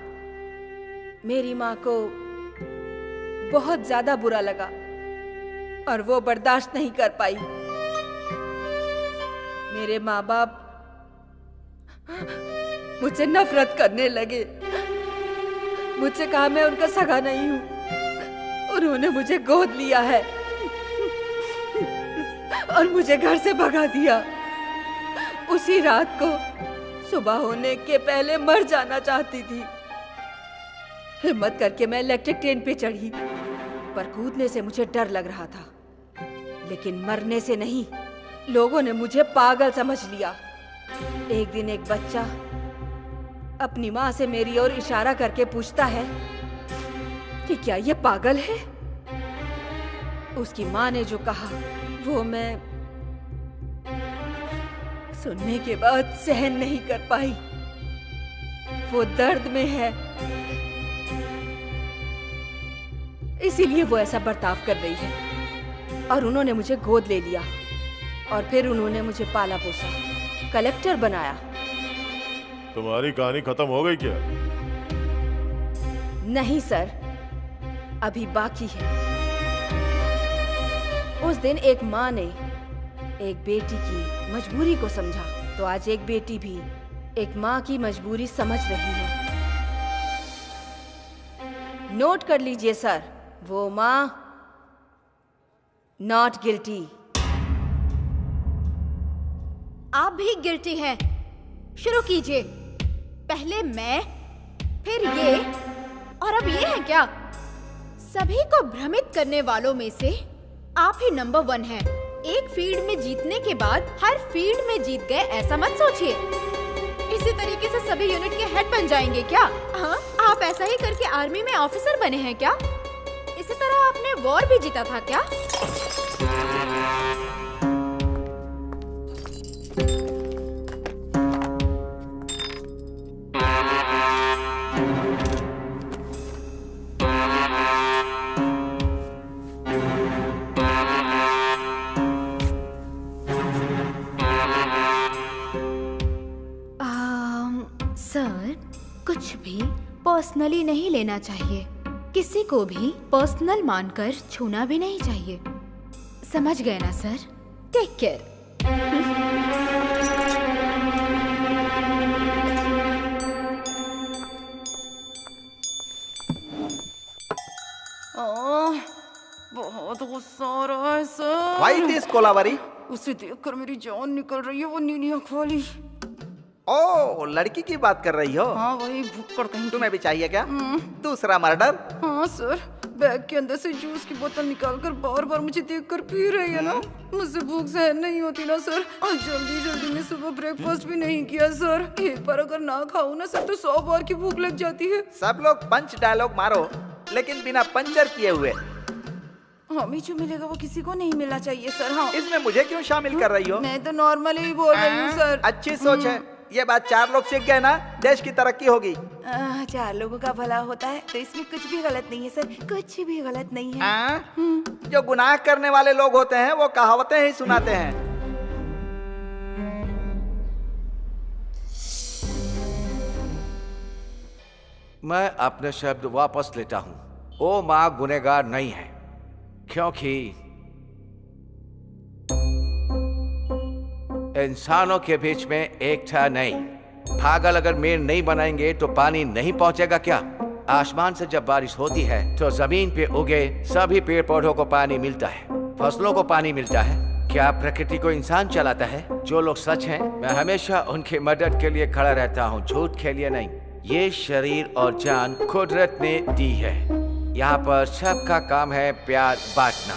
मेरी माँ को बहुत ज्यादा बुरा लगा और वो बर्दाश्त नहीं कर पाई। मेरे माँ बाप मुझसे नफरत करने लगे। मुझसे कहा मैं उनका सगा नहीं हूँ। उन्होंने मुझे गोद लिया है और मुझे घर से भगा दिया। उसी रात को सुबह होने के पहले मर जाना चाहती थी। हिम्मत करके मैं इलेक्ट्रिक ट्रेन पे चढ़ी, पर कूदने से मुझे डर लग रहा था, लेकिन मरने से नहीं। लोगों ने मुझे पागल समझ लिया। एक दिन एक बच्चा अपनी माँ से मेरी ओर इशारा करके पूछता है कि क्या ये पागल है। उसकी माँ ने जो कहा वो मैं सुनने के बाद सहन नहीं कर पाई। वो दर्द में है, इसीलिए वो ऐसा बर्ताव कर रही है। और उन्होंने मुझे गोद ले लिया और फिर उन्होंने मुझे पाला पोसा, कलेक्टर बनाया। तुम्हारी कहानी खत्म हो गई क्या? नहीं सर, अभी बाकी है। उस दिन एक माँ ने एक बेटी की मजबूरी को समझा, तो आज एक बेटी भी एक माँ की मजबूरी समझ रही है। नोट कर लीजिए सर, वो माँ नॉट गिल्टी। आप भी गिल्टी हैं। शुरू कीजिए। पहले मैं, फिर ये, और अब ये है क्या? सभी को भ्रमित करने वालों में से आप ही नंबर 1 हैं। एक फील्ड में जीतने के बाद हर फील्ड में जीत गए, ऐसा मत सोचिए। इसी तरीके से सभी यूनिट के हेड बन जाएंगे क्या? हाँ, आप ऐसा ही करके आर्मी में ऑफिसर बने हैं क्या? इसी तरह आपने वॉर भी जीता था क्या? सर, कुछ भी पर्सनली नहीं लेना चाहिए। किसी को भी पर्सनल मानकर छूना भी नहीं चाहिए। समझ गए ना सर? Take care. बहुत गुस्सा आ रहा है सर। Why this Kolaveri? उसे देखकर मेरी जान निकल रही है, वो नीली आँख वाली। ओ, लड़की की बात कर रही हो? हाँ, वही भुक्कड़ कहीं। तुम्हें भी चाहिए क्या? दूसरा मर्डर? हाँ सर, बैग के अंदर से जूस की बोतल निकालकर बार बार मुझे देखकर पी रही है ना। मुझसे भूख सहन नहीं होती ना सर। और जल्दी जल्दी में सुबह ब्रेकफास्ट भी नहीं किया सर। एक बार अगर ना खाऊं ना सर तो 100 बार की भूख लग जाती है। सब लोग पंच डायलॉग मारो, लेकिन बिना पंचर किए हुए। हमें जो मिलेगा वो किसी को नहीं मिलना चाहिए सर। हाँ, इसमें मुझे क्यों शामिल कर रही हो? मैं तो नॉर्मली ही बोल रही हूँ सर। अच्छी सोच है। ये बात 4 लोग सीख गए ना, देश की तरक्की होगी। 4 लोगों का भला होता है तो इसमें कुछ भी गलत नहीं है सर, कुछ भी गलत नहीं है। जो गुनाह करने वाले लोग होते हैं वो कहावतें ही सुनाते हैं। मैं अपने शब्द वापस लेता हूं। वो माँ गुनहगार नहीं है, क्योंकि इंसानों के बीच में एकता नहीं। पागल अगर मेड़ नहीं बनाएंगे तो पानी नहीं पहुंचेगा क्या? आसमान से जब बारिश होती है तो जमीन पे उगे सभी पेड़ पौधों को पानी मिलता है, फसलों को पानी मिलता है। क्या प्रकृति को इंसान चलाता है? जो लोग सच हैं, मैं हमेशा उनकी मदद के लिए खड़ा रहता हूँ, झूठ के लिए नहीं। ये शरीर और जान कुदरत ने दी है। यहाँ पर सबका काम है प्यार बांटना।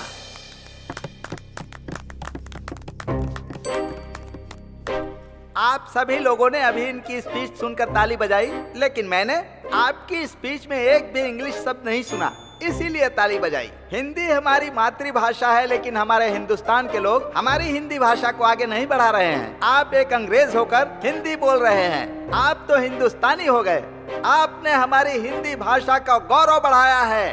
आप सभी लोगों ने अभी इनकी स्पीच सुनकर ताली बजाई, लेकिन मैंने आपकी स्पीच में एक भी इंग्लिश शब्द नहीं सुना, इसीलिए ताली बजाई। हिंदी हमारी मातृभाषा है, लेकिन हमारे हिंदुस्तान के लोग हमारी हिंदी भाषा को आगे नहीं बढ़ा रहे हैं। आप एक अंग्रेज होकर हिंदी बोल रहे हैं। आप तो हिंदुस्तानी हो गए। आपने हमारी हिंदी भाषा का गौरव बढ़ाया है।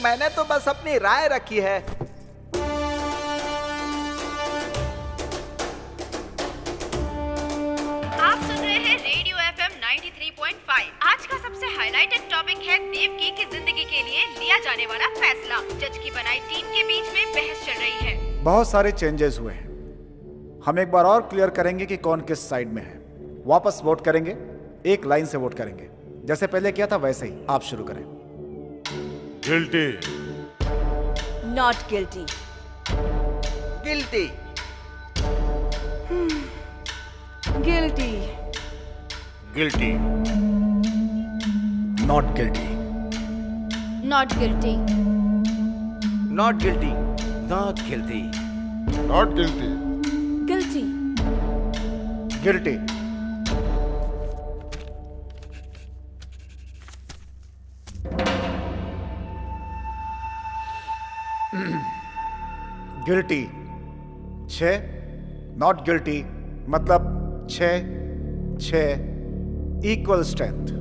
मैंने तो बस अपनी राय रखी है। आप सुन रहे हैं रेडियो FM 93.5। आज का सबसे हाईलाइटेड टॉपिक है देवकी की जिंदगी के लिए लिया जाने वाला फैसला। जज की बनाई टीम के बीच में बहस चल रही है। बहुत सारे चेंजेस हुए हैं। हम एक बार और क्लियर करेंगे कि कौन किस साइड में है। वापस वोट करेंगे, एक लाइन से वोट करेंगे, जैसे पहले किया था वैसे ही। आप शुरू करें। Guilty. Not guilty. Guilty. Guilty. Guilty. Not guilty. Not guilty. Not guilty. Not guilty. Not guilty. Guilty. Guilty. Guilty 6, not guilty मतलब 6 इक्वल स्ट्रेंथ।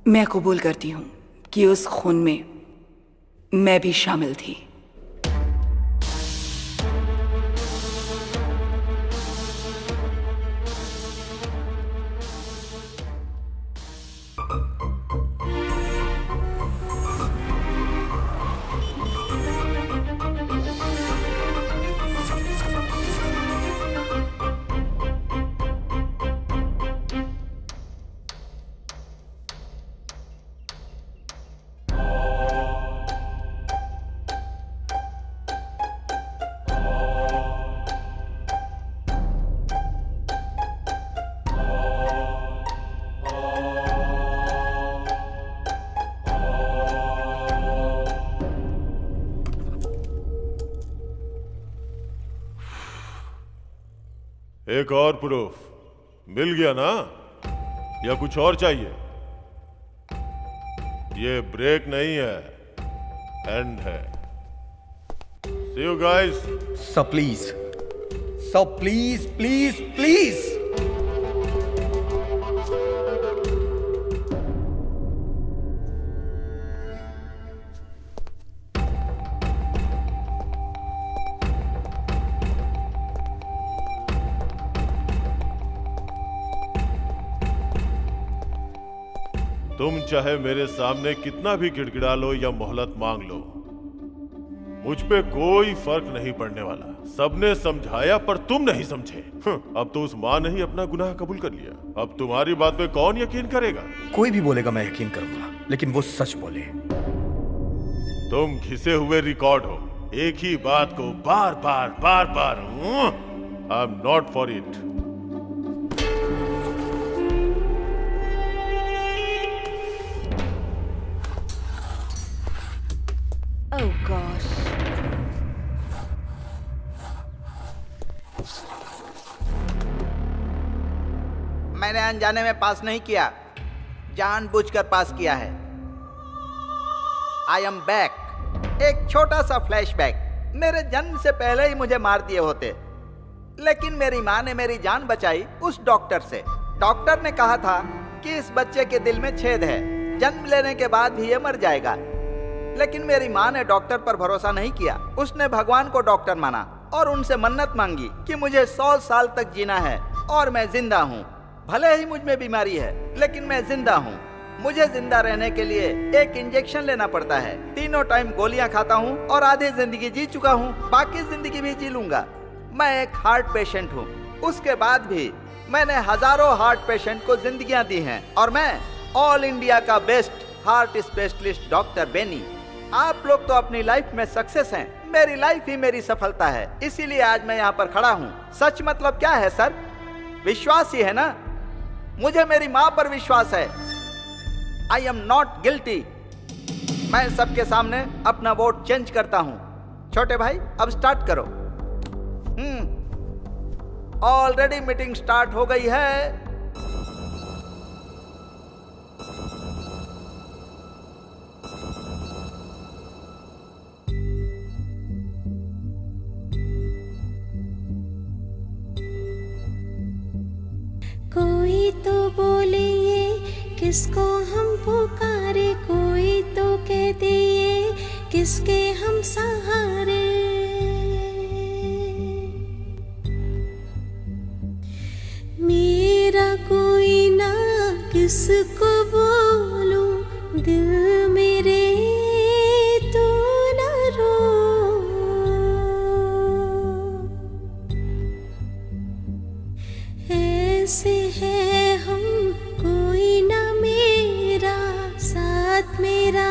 मैं कबूल करती हूँ कि उस खून में मैं भी शामिल थी। एक और प्रूफ मिल गया ना, या कुछ और चाहिए? ये ब्रेक नहीं है, एंड है। See you guys. Sir please, sir please please please. तुम चाहे मेरे सामने कितना भी गिड़गिड़ा लो या मोहलत मांग लो, मुझ पे कोई फर्क नहीं पड़ने वाला। सबने समझाया पर तुम नहीं समझे। अब तो उस माँ ने ही अपना गुनाह कबूल कर लिया। अब तुम्हारी बात पे कौन यकीन करेगा? कोई भी बोलेगा मैं यकीन करूंगा, लेकिन वो सच बोले। तुम घिसे हुए रिकॉर्ड हो, एक ही बात को बार बार I am not for it. Oh gosh. मैंने अनजाने में पास नहीं किया, जानबूझकर पास किया है। I am back. एक छोटा सा फ्लैशबैक। मेरे जन्म से पहले ही मुझे मार दिए होते, लेकिन मेरी माँ ने मेरी जान बचाई उस डॉक्टर से। डॉक्टर ने कहा था कि इस बच्चे के दिल में छेद है, जन्म लेने के बाद भी ये मर जाएगा। लेकिन मेरी माँ ने डॉक्टर पर भरोसा नहीं किया। उसने भगवान को डॉक्टर माना और उनसे मन्नत मांगी कि मुझे 100 साल तक जीना है और मैं जिंदा हूँ। भले ही मुझ में बीमारी है, लेकिन मैं जिंदा हूँ। मुझे जिंदा रहने के लिए एक इंजेक्शन लेना पड़ता है। तीनों टाइम गोलियां खाता हूँ और आधी जिंदगी जी चुका हूँ, बाकी जिंदगी भी जी लूंगा। मैं एक हार्ट पेशेंट हूँ। उसके बाद भी मैंने हजारों हार्ट पेशेंट को जिंदगियां दी हैं और मैं ऑल इंडिया का best heart specialist doctor Benny. आप लोग तो अपनी लाइफ में सक्सेस हैं, मेरी लाइफ ही मेरी सफलता है, इसीलिए आज मैं यहाँ पर खड़ा हूँ। सच मतलब क्या है सर? विश्वास ही है ना। मुझे मेरी माँ पर विश्वास है। आई एम नॉट गिल्टी। मैं सबके सामने अपना वोट चेंज करता हूँ। छोटे भाई अब स्टार्ट करो। ऑलरेडी मीटिंग स्टार्ट हो गई है। कोई तो बोले ये किसको हम पुकारे, कोई तो कहते ये किसके हम सहारे। मेरा कोई ना किसको बोलूं, दिल मेरे तू ना रो। ऐसे है हम, कोई ना मेरा साथ, मेरा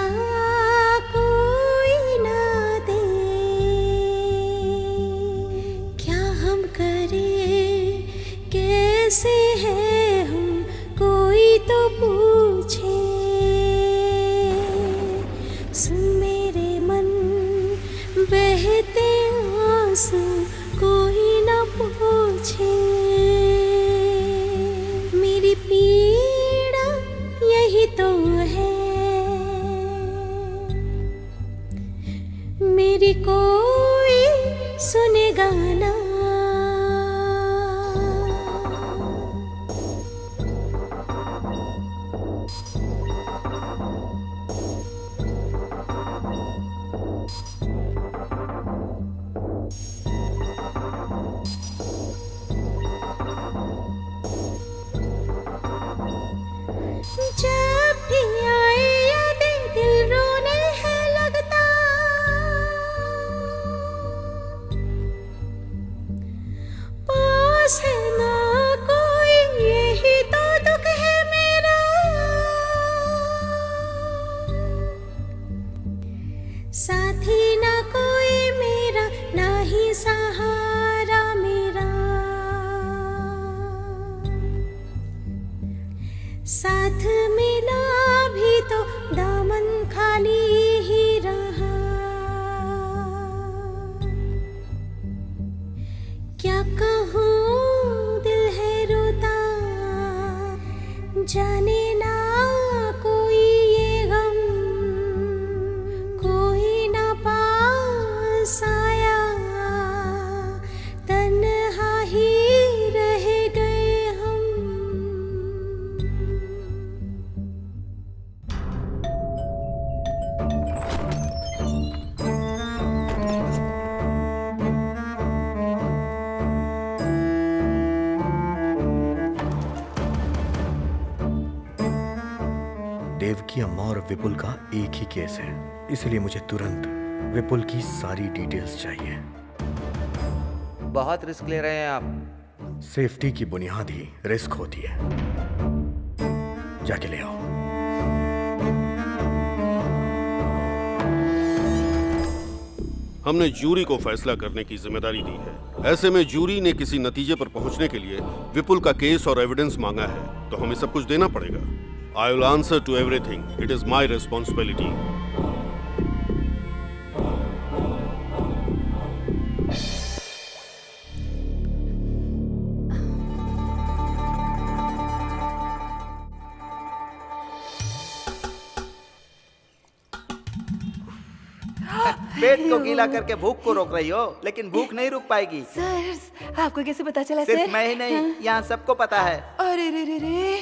कोई ना दे। क्या हम करें, कैसे है हम, कोई तो पूछे। सुन मेरे मन बहते आंसू, कोई ना पूछे। मेरी पीड़ा यही तो है, मेरी कोई सुनेगा ना। जब भी आए यादें दिल रोने है लगता, पास है ना कोई यही तो दुख है मेरा। साथी ना कोई मेरा, ना ही सहारा मेरा। साथ मिला भी तो दामन खाली ही रहा। क्या कहूँ दिल है रोता, जाने ना कोई ये गम, कोई ना पास आया, तन्हा ही रह गए हम। देव की अम्मा और विपुल का एक ही केस है, इसलिए मुझे तुरंत विपुल की सारी डिटेल्स चाहिए। बहुत रिस्क ले रहे हैं आप। सेफ्टी की बुनियाद ही रिस्क होती है। जाके ले आओ। हमने जूरी को फैसला करने की जिम्मेदारी दी है। ऐसे में जूरी ने किसी नतीजे पर पहुंचने के लिए विपुल का केस और एविडेंस मांगा है, तो हमें सब कुछ देना पड़ेगा। I will answer to everything. It is my responsibility. पेट को गीला करके भूख को रोक रही हो, लेकिन भूख नहीं रुक पाएगी। सर, आपको कैसे पता चला सर? सिर्फ मैं ही नहीं, यहाँ सबको पता है। अरे रे रे रे,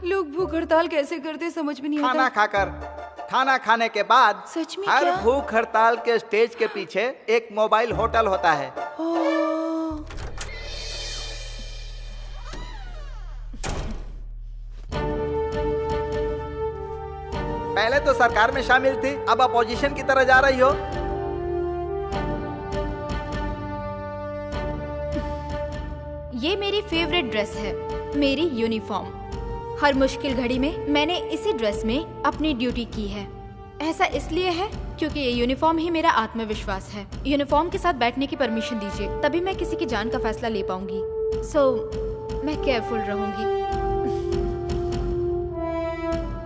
लोग भूख हड़ताल कैसे करते समझ में नहीं आता। खाना खाकर, खाना खाने के बाद सच में हर क्या? भूख हड़ताल के स्टेज के पीछे एक मोबाइल होटल होता है। पहले तो सरकार में शामिल थी, अब अपोजिशन की तरह जा रही हो। ये मेरी फेवरेट ड्रेस है, मेरी यूनिफॉर्म। हर मुश्किल घड़ी में मैंने इसी ड्रेस में अपनी ड्यूटी की है। ऐसा इसलिए है क्योंकि ये यूनिफॉर्म ही मेरा आत्मविश्वास है। यूनिफॉर्म के साथ बैठने की परमिशन दीजिए, तभी मैं किसी की जान का फैसला ले पाऊंगी। मैं केयरफुल रहूंगी।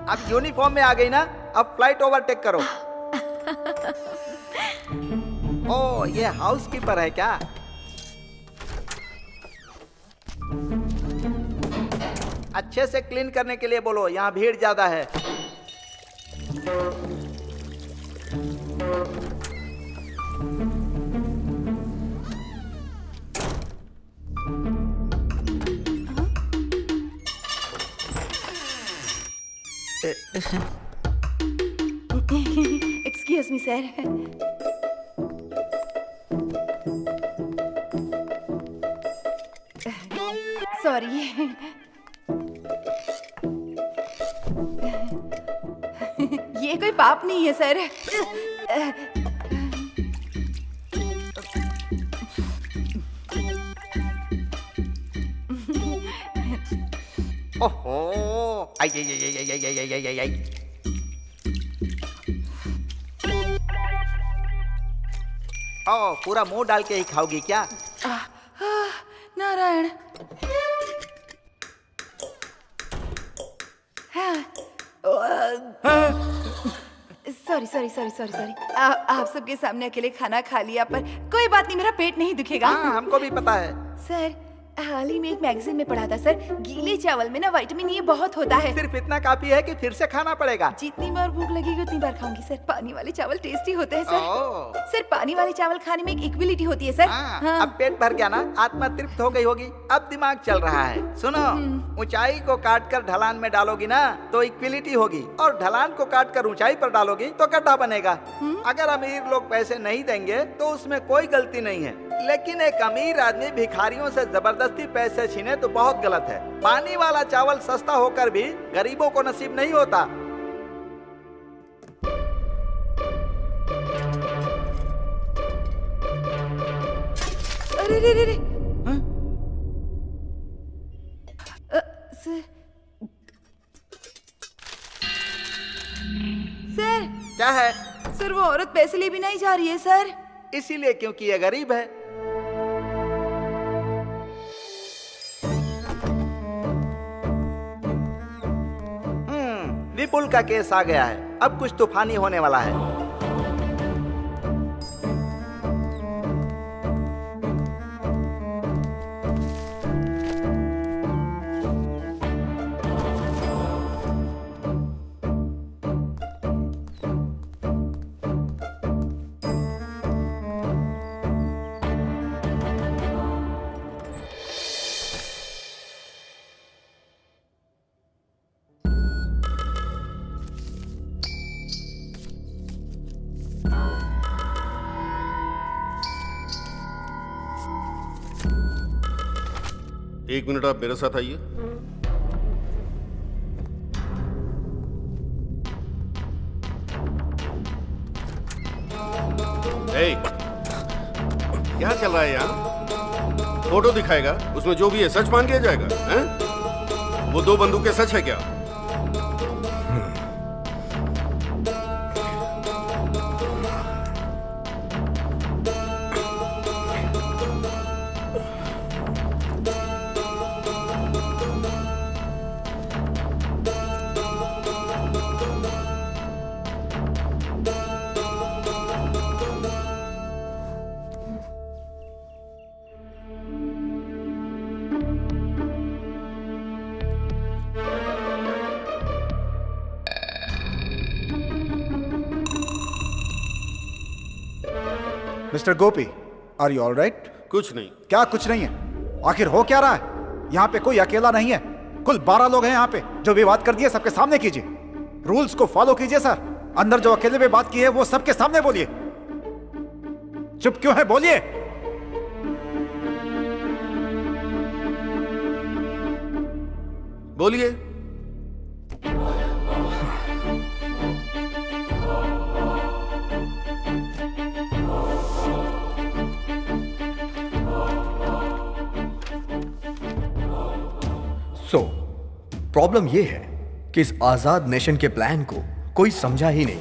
अब यूनिफॉर्म में आ गई ना, अब फ्लाइट ओवरटेक करो। ओ, ये हाउसकीपर है क्या? अच्छे से क्लीन करने के लिए बोलो, यहाँ भीड़ ज्यादा है। Excuse me sir. सॉरी। ये कोई पाप नहीं है सर। ओहो, आई आई आई आई आई आई आई आई आई। ओ, पूरा मुंह डाल के ही खाओगी क्या? Narayan. Sorry sorry sorry sorry sorry. आप सबके सामने अकेले खाना खा लिया, पर कोई बात नहीं, मेरा पेट नहीं दुखेगा। हाँ, हमको भी पता है। सर, हाल ही में एक मैगजीन में पढ़ा था सर, गीले चावल में ना विटामिन ए बहुत होता है। सिर्फ इतना काफी है कि फिर से खाना पड़ेगा। जितनी बार भूख लगेगी उतनी बार खाऊंगी सर। पानी वाले चावल टेस्टी होते हैं सर। सर, पानी वाले चावल खाने में एक इक्विलिटी होती है सर। हाँ। अब पेट भर गया ना, आत्मा तृप्त हो गई होगी, अब दिमाग चल रहा है। सुनो, ऊंचाई को काट कर ढलान में डालोगी ना तो इक्विलिटी होगी, और ढलान को काट कर ऊंचाई पर डालोगी तो गड्ढा बनेगा। अगर अमीर लोग पैसे नहीं देंगे तो उसमें कोई गलती नहीं है, लेकिन एक अमीर आदमी भिखारियों से जबरदस्ती पैसे छीने तो बहुत गलत है। पानी वाला चावल सस्ता होकर भी गरीबों को नसीब नहीं होता। अरे रे रे रे। सर, सर क्या है? सर, वो औरत पैसे लिए बिना ही जा रही है सर। इसीलिए क्योंकि ये गरीब है। विपुल का केस आ गया है, अब कुछ तूफानी होने वाला है। एक मिनट, आप मेरे साथ आइए। ए, क्या चल रहा है यहाँ? फोटो दिखाएगा, उसमें जो भी है सच मान लिया जाएगा, हैं? वो 2 बंदूकें सच है क्या? Mister Gopi, are you all right? कुछ नहीं। क्या कुछ नहीं है? आखिर हो क्या रहा है? यहाँ पे कोई अकेला नहीं है, कुल 12 लोग हैं यहाँ पे। जो भी बात कर दी है सबके सामने कीजिए। रूल्स को फॉलो कीजिए सर। अंदर जो अकेले में बात की है वो सबके सामने बोलिए। चुप क्यों है, बोलिए। बोलिए। प्रॉब्लम यह है कि इस आजाद नेशन के प्लान को कोई समझा ही नहीं।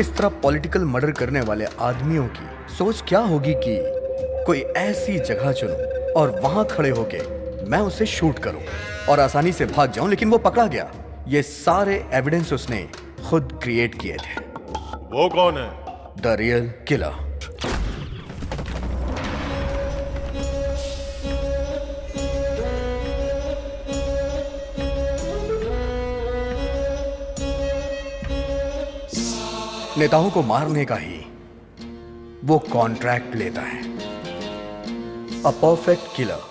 इस तरह पॉलिटिकल मर्डर करने वाले आदमियों की सोच क्या होगी कि कोई ऐसी जगह चुनूं और वहां खड़े होके मैं उसे शूट करूं और आसानी से भाग जाऊं, लेकिन वो पकड़ा गया। ये सारे एविडेंस उसने खुद क्रिएट किए थे। वो कौन है? The real killer. नेताओं को मारने का ही वो कॉन्ट्रैक्ट लेता है। A perfect killer.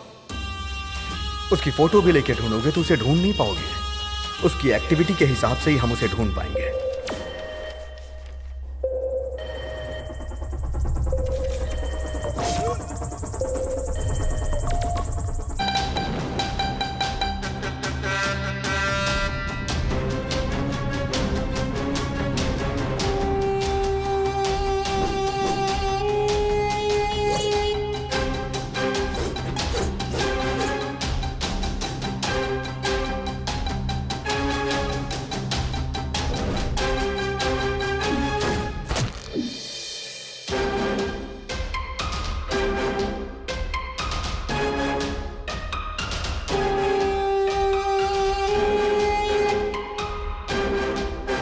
उसकी फोटो भी लेके ढूंढोगे तो उसे ढूंढ नहीं पाओगे। उसकी एक्टिविटी के हिसाब से ही हम उसे ढूंढ पाएंगे।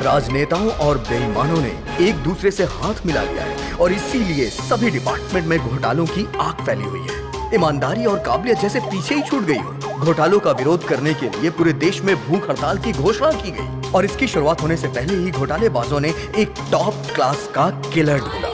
राजनेताओं और बेईमानों ने एक दूसरे से हाथ मिला लिया है और इसीलिए सभी डिपार्टमेंट में घोटालों की आग फैली हुई है। ईमानदारी और काबिलियत जैसे पीछे ही छूट गई हो। घोटालों का विरोध करने के लिए पूरे देश में भूख हड़ताल की घोषणा की गई और इसकी शुरुआत होने से पहले ही घोटालेबाजों ने एक टॉप क्लास का किलर ढूंढा।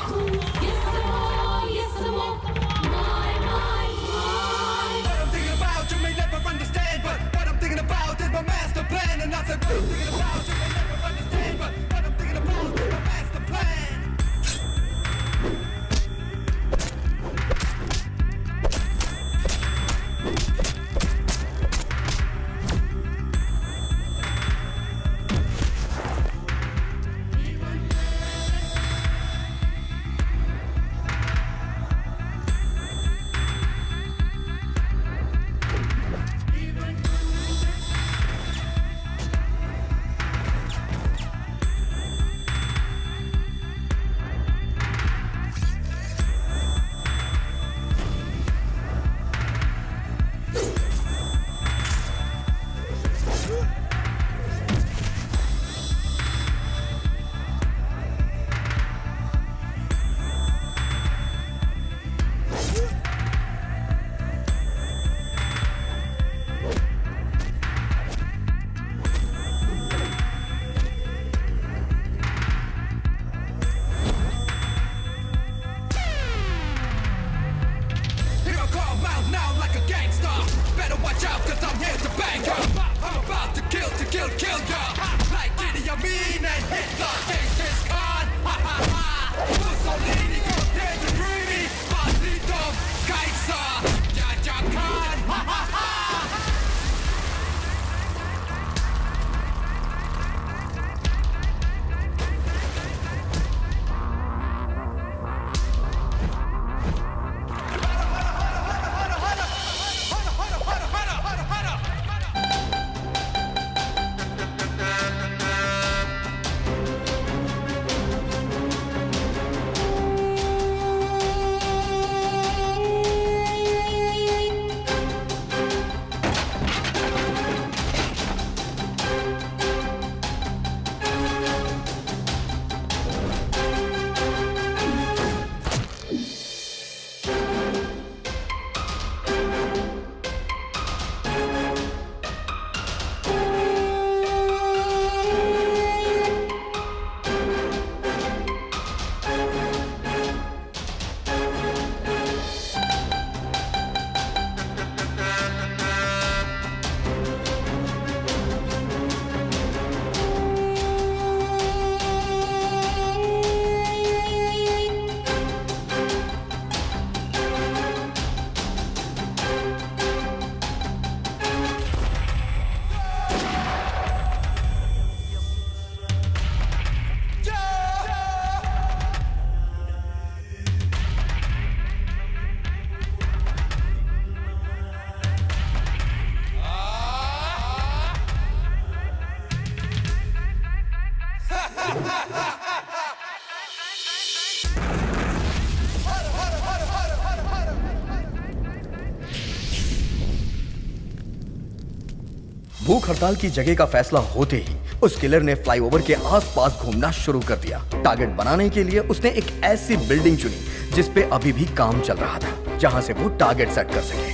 भूख हड़ताल की जगह का फैसला होते ही उस किलर ने फ्लाईओवर के आसपास घूमना शुरू कर दिया। टारगेट बनाने के लिए उसने एक ऐसी बिल्डिंग चुनी जिस पे अभी भी काम चल रहा था, जहां से वो टारगेट सेट कर सके।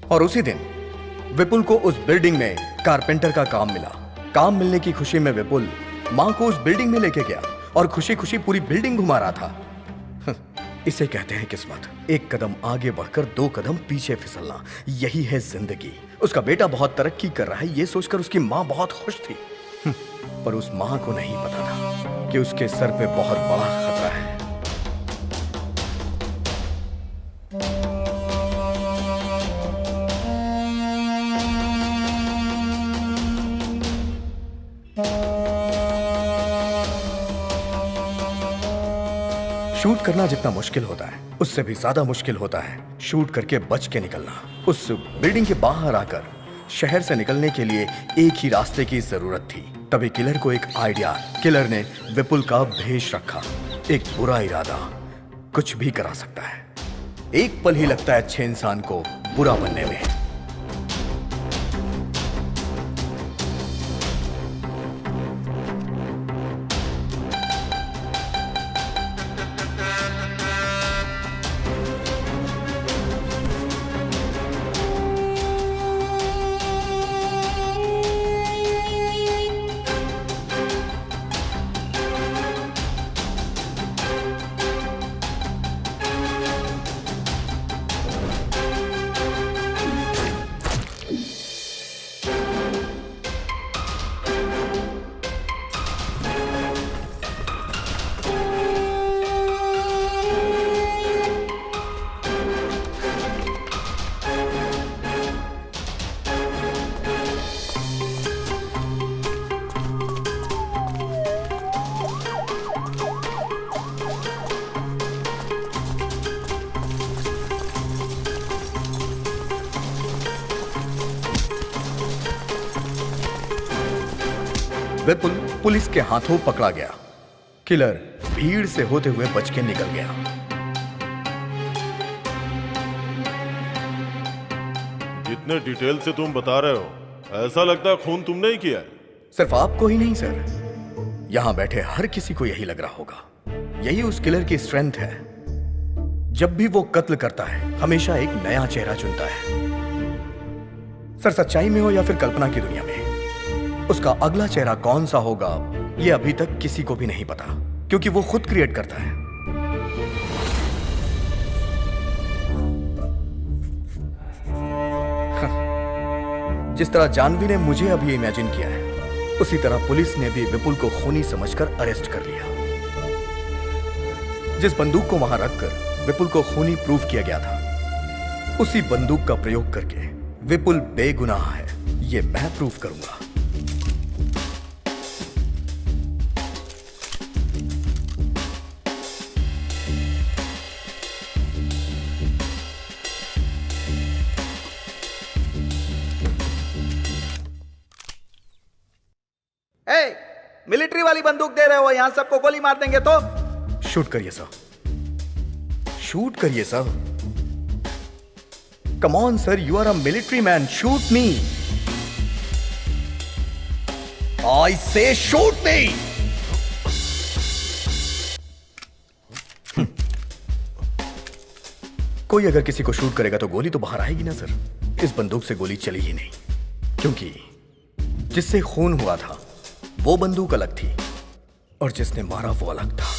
और उसी दिन विपुल को उस बिल्डिंग में कारपेंटर का काम मिला। काम मिलने की खुशी में विपुल मां को उस बिल्डिंग में लेके गया और खुशी खुशी पूरी बिल्डिंग घुमा रहा था। इसे कहते हैं किस्मत। एक कदम आगे बढ़कर 2 कदम पीछे फिसलना, यही है जिंदगी। उसका बेटा बहुत तरक्की कर रहा है, ये सोचकर उसकी मां बहुत खुश थी। पर उस मां को नहीं पता था कि उसके सर पे बहुत बड़ा खतरा है। शूट करना जितना मुश्किल होता है, उससे भी ज्यादा मुश्किल होता है शूट करके बच के निकलना। उस बिल्डिंग के बाहर आकर शहर से निकलने के लिए एक ही रास्ते की जरूरत थी। तभी किलर को एक आइडिया। किलर ने विपुल का भेष रखा। एक बुरा इरादा कुछ भी करा सकता है। एक पल ही लगता है अच्छे इंसान को बुरा बनने में। विपुल पुलिस के हाथों पकड़ा गया। किलर भीड़ से होते हुए बच के निकल गया। जितने डिटेल से तुम बता रहे हो, ऐसा लगता है खून तुमने ही किया है। सिर्फ आपको ही नहीं सर, यहां बैठे हर किसी को यही लग रहा होगा। यही उस किलर की स्ट्रेंथ है। जब भी वो कत्ल करता है, हमेशा एक नया चेहरा चुनता है। सर, सच्चाई में हो या फिर कल्पना की दुनिया में, उसका अगला चेहरा कौन सा होगा ये अभी तक किसी को भी नहीं पता, क्योंकि वो खुद क्रिएट करता है। जिस तरह जानवी ने मुझे अभी इमेजिन किया है, उसी तरह पुलिस ने भी विपुल को खूनी समझकर अरेस्ट कर लिया। जिस बंदूक को वहां रखकर विपुल को खूनी प्रूव किया गया था, उसी बंदूक का प्रयोग करके विपुल बेगुनाह है, ये मैं प्रूव करूंगा। मिलिट्री वाली बंदूक दे रहे हो, यहां सबको गोली मार देंगे तो। शूट करिए सर, शूट करिए sir. Come on sir, you are a military man, shoot me. I say shoot मी। कोई अगर किसी को शूट करेगा तो गोली तो बाहर आएगी ना सर। इस बंदूक से गोली चली ही नहीं, क्योंकि जिससे खून हुआ था वो बंदूक अलग थी और जिसने मारा वो अलग था।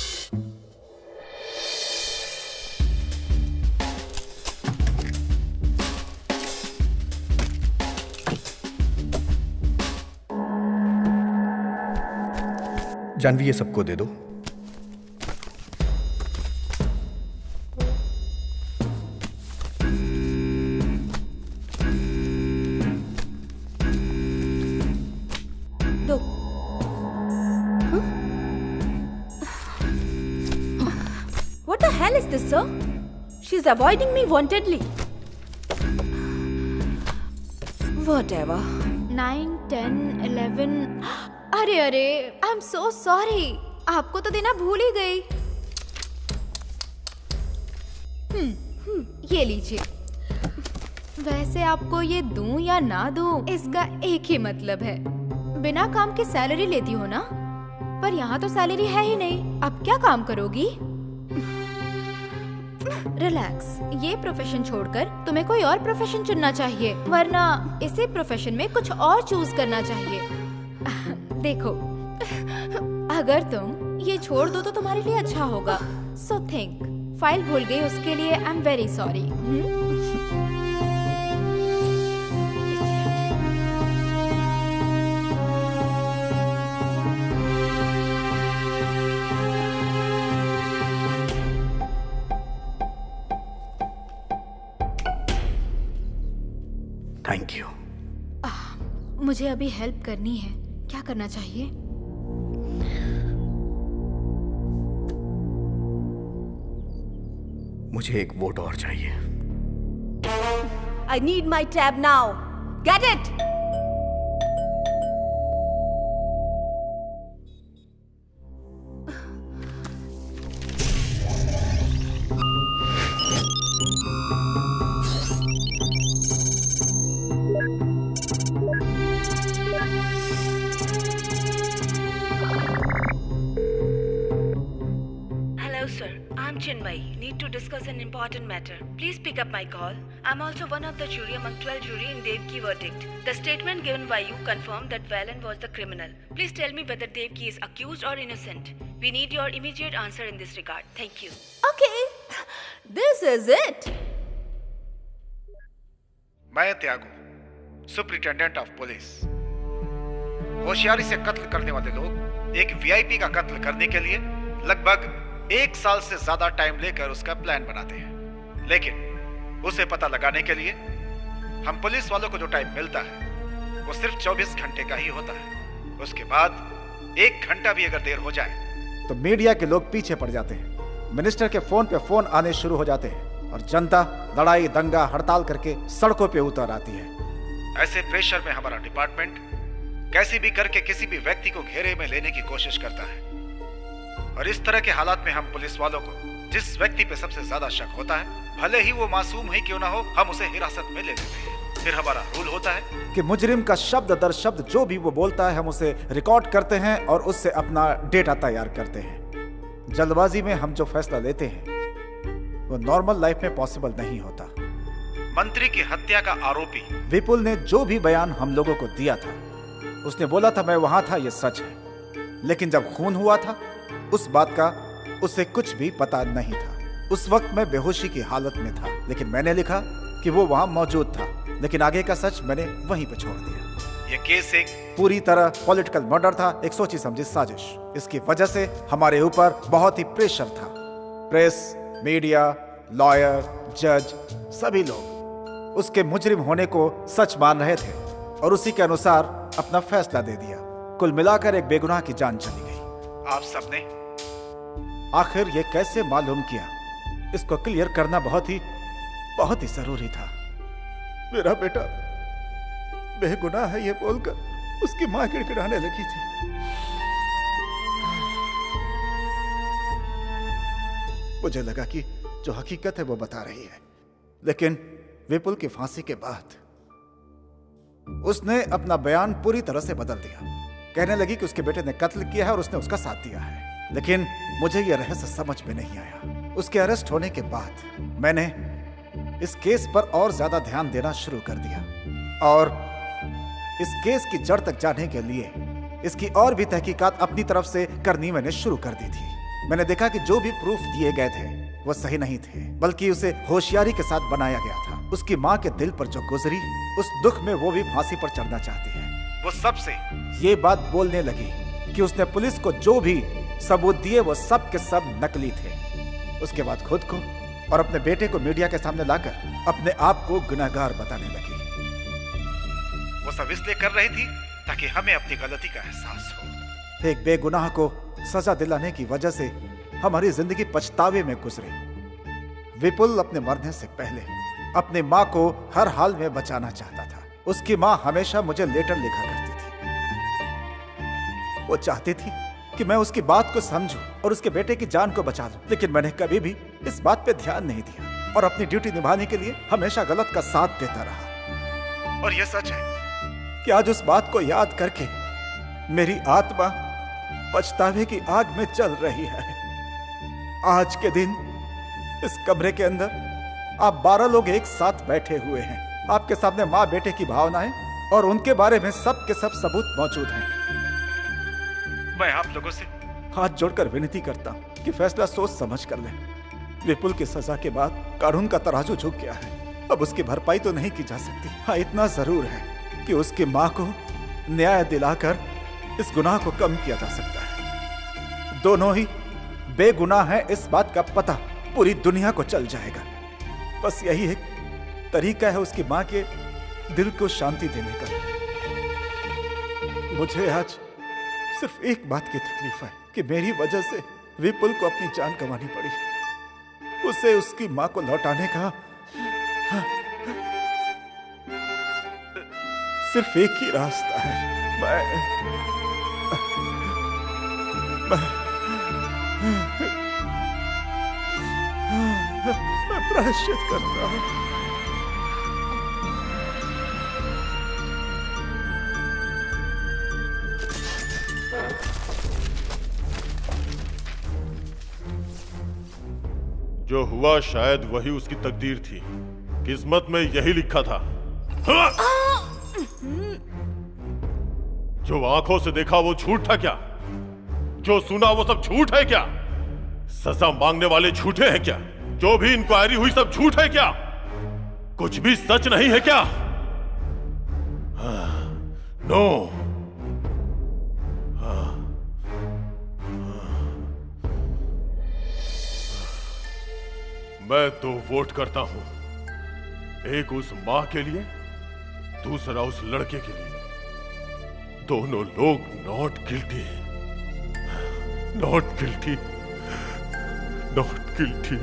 जानवी, ये सबको दे दो। What the hell is this, sir? She's avoiding me wantedly. Whatever. 9, 10, 11. अरे अरे, आई एम सो सॉरी। आपको तो देना भूल ही गई। ये लीजिए। वैसे आपको ये दूं या ना दूं, इसका एक ही मतलब है, बिना काम के सैलरी लेती हो ना। पर यहाँ तो सैलरी है ही नहीं, अब क्या काम करोगी? रिलैक्स, ये प्रोफेशन छोड़कर तुम्हें कोई और प्रोफेशन चुनना चाहिए, वरना इसी प्रोफेशन में कुछ और चूज करना चाहिए। देखो, अगर तुम ये छोड़ दो तो तुम्हारे लिए अच्छा होगा। So think. फाइल भूल गई, उसके लिए I am very sorry. Thank you. मुझे अभी हेल्प करनी है, क्या करना चाहिए? मुझे एक वोट और चाहिए। I need my tab now. Get it? Hello, sir. I'm Chinmay. Need to discuss an important matter. Please pick up my call. I'm also one of the jury among 12 jury in Devki verdict. The statement given by you confirmed that Valen was the criminal. Please tell me whether Devki is accused or innocent. We need your immediate answer in this regard. Thank you. Okay. This is it. मैं त्यागू, superintendent of police. होशियारी से कत्ल करने वाले लोग एक VIP का कत्ल करने के लिए लगभग 1 साल से ज्यादा टाइम लेकर उसका प्लान बनाते हैं, लेकिन उसे पता लगाने के लिए हम पुलिस वालों को जो टाइम मिलता है वो सिर्फ 24 घंटे का ही होता है। उसके बाद 1 घंटा भी अगर देर हो जाए तो मीडिया के लोग पीछे पड़ जाते हैं, मिनिस्टर के फोन पे फोन आने शुरू हो जाते हैं और जनता लड़ाई दंगा हड़ताल करके सड़कों पे उतर आती है। ऐसे प्रेशर में हमारा डिपार्टमेंट कैसी भी करके किसी भी व्यक्ति को घेरे में लेने की कोशिश करता है, और इस तरह के हालात में हम पुलिस वालों को जिस व्यक्ति पे सबसे ज्यादा शक होता है, भले ही वो मासूम ही क्यों ना हो, हम उसे हिरासत में ले लेते हैं। फिर हमारा रूल होता है कि मुजरिम का शब्द दर शब्द जो भी वो बोलता है हम उसे रिकॉर्ड करते हैं और उससे अपना डेटा तैयार करते हैं। जल्दबाजी में हम जो फैसला लेते हैं वो नॉर्मल लाइफ में पॉसिबल नहीं होता। मंत्री की हत्या का आरोपी विपुल ने जो भी बयान हम लोगों को दिया था, उसने बोला था मैं वहां था, ये सच है, लेकिन जब खून हुआ था उस बात का उसे कुछ भी पता नहीं था। उस वक्त मैं बेहोशी की हालत में था, लेकिन मैंने लिखा कि वो वहां मौजूद था, लेकिन आगे का सच मैंने वहीं पे छोड़ दिया। ये केस एक पूरी तरह पॉलिटिकल मर्डर था, एक सोची समझी साजिश। इसकी वजह से हमारे ऊपर बहुत ही प्रेशर था। प्रेस, मीडिया, लॉयर, जज, सभी लोग उसके मुजरिम होने को सच मान रहे थे और उसी के अनुसार अपना फैसला दे दिया। कुल मिलाकर एक बेगुनाह की जान चली गई। आप सबने आखिर ये कैसे मालूम किया, इसको क्लियर करना बहुत ही जरूरी था। मेरा बेटा बेगुनाह है ये बोलकर उसकी मां गिड़गिड़ाने लगी थी। मुझे लगा कि जो हकीकत है वो बता रही है, लेकिन विपुल की फांसी के बाद उसने अपना बयान पूरी तरह से बदल दिया। कहने लगी कि उसके बेटे ने कत्ल किया है और उसने उसका साथ दिया है, लेकिन मुझे यह रहस्य समझ में नहीं आया। उसके अरेस्ट होने के बाद मैंने इस केस पर और ज्यादा ध्यान देना शुरू कर दिया और इस केस की जड़ तक जाने के लिए इसकी और भी तहकीकात अपनी तरफ से करनी मैंने शुरू कर दी थी। मैंने देखा कि जो भी प्रूफ दिए गए थे वो सही नहीं थे, बल्कि उसे होशियारी के साथ बनाया गया था। उसकी माँ के दिल पर जो गुजरी, उस दुख में वो भी फांसी पर चढ़ना चाहती है। वो सबसे ये बात बोलने लगी कि उसने पुलिस को जो भी सबूत दिए वो सब के सब नकली थे। उसके बाद खुद को और अपने बेटे को मीडिया के सामने लाकर अपने आप को गुनहगार बताने लगी। वो सब इसलिए कर रही थी ताकि हमें अपनी गलती का एहसास हो। एक बेगुनाह को सजा दिलाने की वजह से हमारी जिंदगी पछतावे में गुजरी। विपुल अपने मरने से पहले अपनी माँ को हर हाल में बचाना चाहता था। उसकी माँ हमेशा मुझे लेटर लिखा करती थी। वो चाहती थी कि मैं उसकी बात को समझूं और उसके बेटे की जान को बचा लूं, लेकिन मैंने कभी भी इस बात पे ध्यान नहीं दिया। और अपनी ड्यूटी निभाने के लिए हमेशा गलत का साथ देता रहा। और यह सच है कि आज उस बात को याद करके मेरी आत्मा पछतावे की आग में जल रही है। आज के दिन इस कमरे के अंदर आप 12 लोग एक साथ बैठे हुए हैं। आपके सामने माँ बेटे की भावनाएं और उनके बारे में सब के सब सबूत मौजूद हैं। मैं आप लोगों से हाथ जोड़कर विनती करता हूं कि फैसला सोच समझ कर लें। विपुल की सजा के बाद कानून का तराजू झुक गया है। अब उसकी भरपाई तो नहीं की जा सकती। हाँ, इतना जरूर है कि उसकी माँ को न्याय दिलाकर इस गुनाह को कम किया जा सकता है। दोनों ही बेगुनाह हैं, इस बात का पता पूरी दुनिया को चल जाएगा। बस यही एक तरीका है उसकी माँ के दिल को शांति देने का। मुझे आज सिर्फ एक बात की तकलीफ है कि मेरी वजह से विपुल को अपनी जान गंवानी पड़ी। उसे उसकी माँ को लौटाने का सिर्फ एक ही रास्ता है। मैं प्रायश्चित करता हूं। जो हुआ शायद वही उसकी तकदीर थी। किस्मत में यही लिखा था। जो आंखों से देखा वो झूठ था क्या? जो सुना वो सब झूठ है क्या? सजा मांगने वाले झूठे हैं क्या? जो भी इंक्वायरी हुई सब झूठ है क्या? कुछ भी सच नहीं है क्या? नो। मैं तो वोट करता हूं, एक उस मां के लिए, दूसरा उस लड़के के लिए। दोनों लोग not guilty, not guilty, not guilty.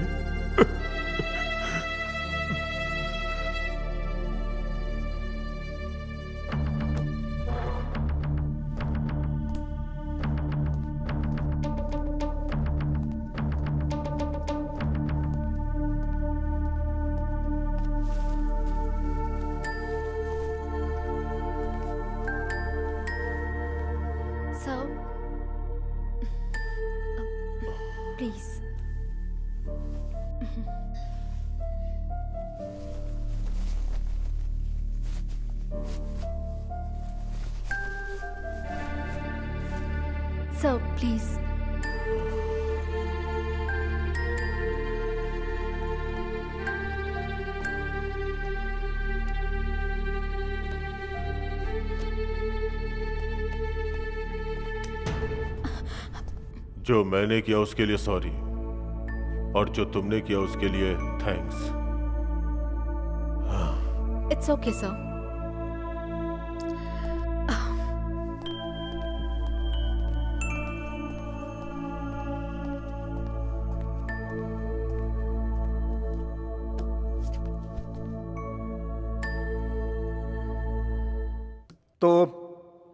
Please. Sir please. जो मैंने किया उसके लिए सॉरी, और जो तुमने किया उसके लिए थैंक्स। It's okay sir. तो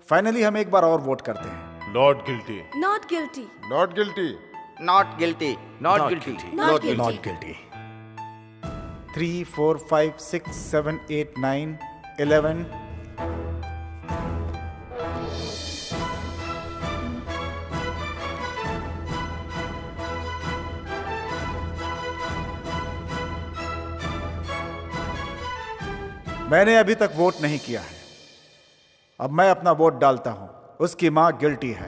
फाइनली हम एक बार और वोट करते हैं। Not guilty, not guilty, not guilty, not guilty, not guilty, not guilty, not guilty. 3, 4, 5, 6, 7, 8, 9, 11। मैंने अभी तक वोट नहीं किया है। अब मैं अपना वोट डालता हूं। उसकी मां गिल्टी है।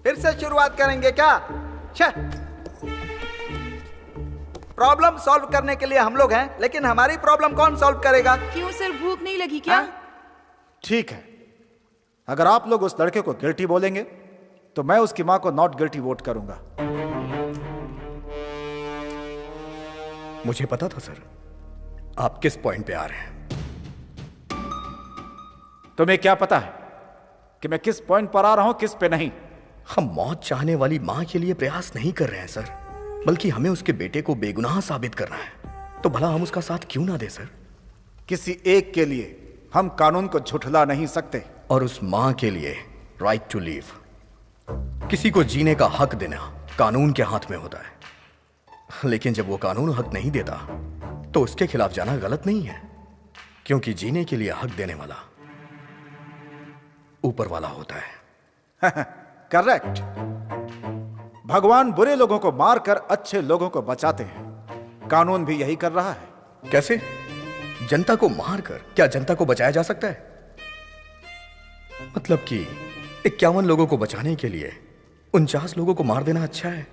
फिर से शुरुआत करेंगे क्या? प्रॉब्लम सॉल्व करने के लिए हम लोग हैं, लेकिन हमारी प्रॉब्लम कौन सॉल्व करेगा? क्यों सर, भूख नहीं लगी क्या? ठीक है, अगर आप लोग उस लड़के को गिल्टी बोलेंगे तो मैं उसकी मां को नॉट गिल्टी वोट करूंगा। मुझे पता था सर आप किस पॉइंट पे आ रहे हैं। तुम्हें क्या पता है कि मैं किस पॉइंट पर आ रहा हूं, किस पे नहीं? हम मौत चाहने वाली मां के लिए प्रयास नहीं कर रहे हैं सर, बल्कि हमें उसके बेटे को बेगुनाह साबित करना है। तो भला हम उसका साथ क्यों ना दे सर? किसी एक के लिए हम कानून को झुठला नहीं सकते। और उस मां के लिए राइट टू लीव, किसी को जीने का हक देना कानून के हाथ में होता है। लेकिन जब वो कानून हक नहीं देता तो उसके खिलाफ जाना गलत नहीं है, क्योंकि जीने के लिए हक देने वाला ऊपर वाला होता है। करेक्ट। भगवान बुरे लोगों को मारकर अच्छे लोगों को बचाते हैं। कानून भी यही कर रहा है। कैसे? जनता को मारकर क्या जनता को बचाया जा सकता है? मतलब कि 51 लोगों को बचाने के लिए 49 लोगों को मार देना अच्छा है?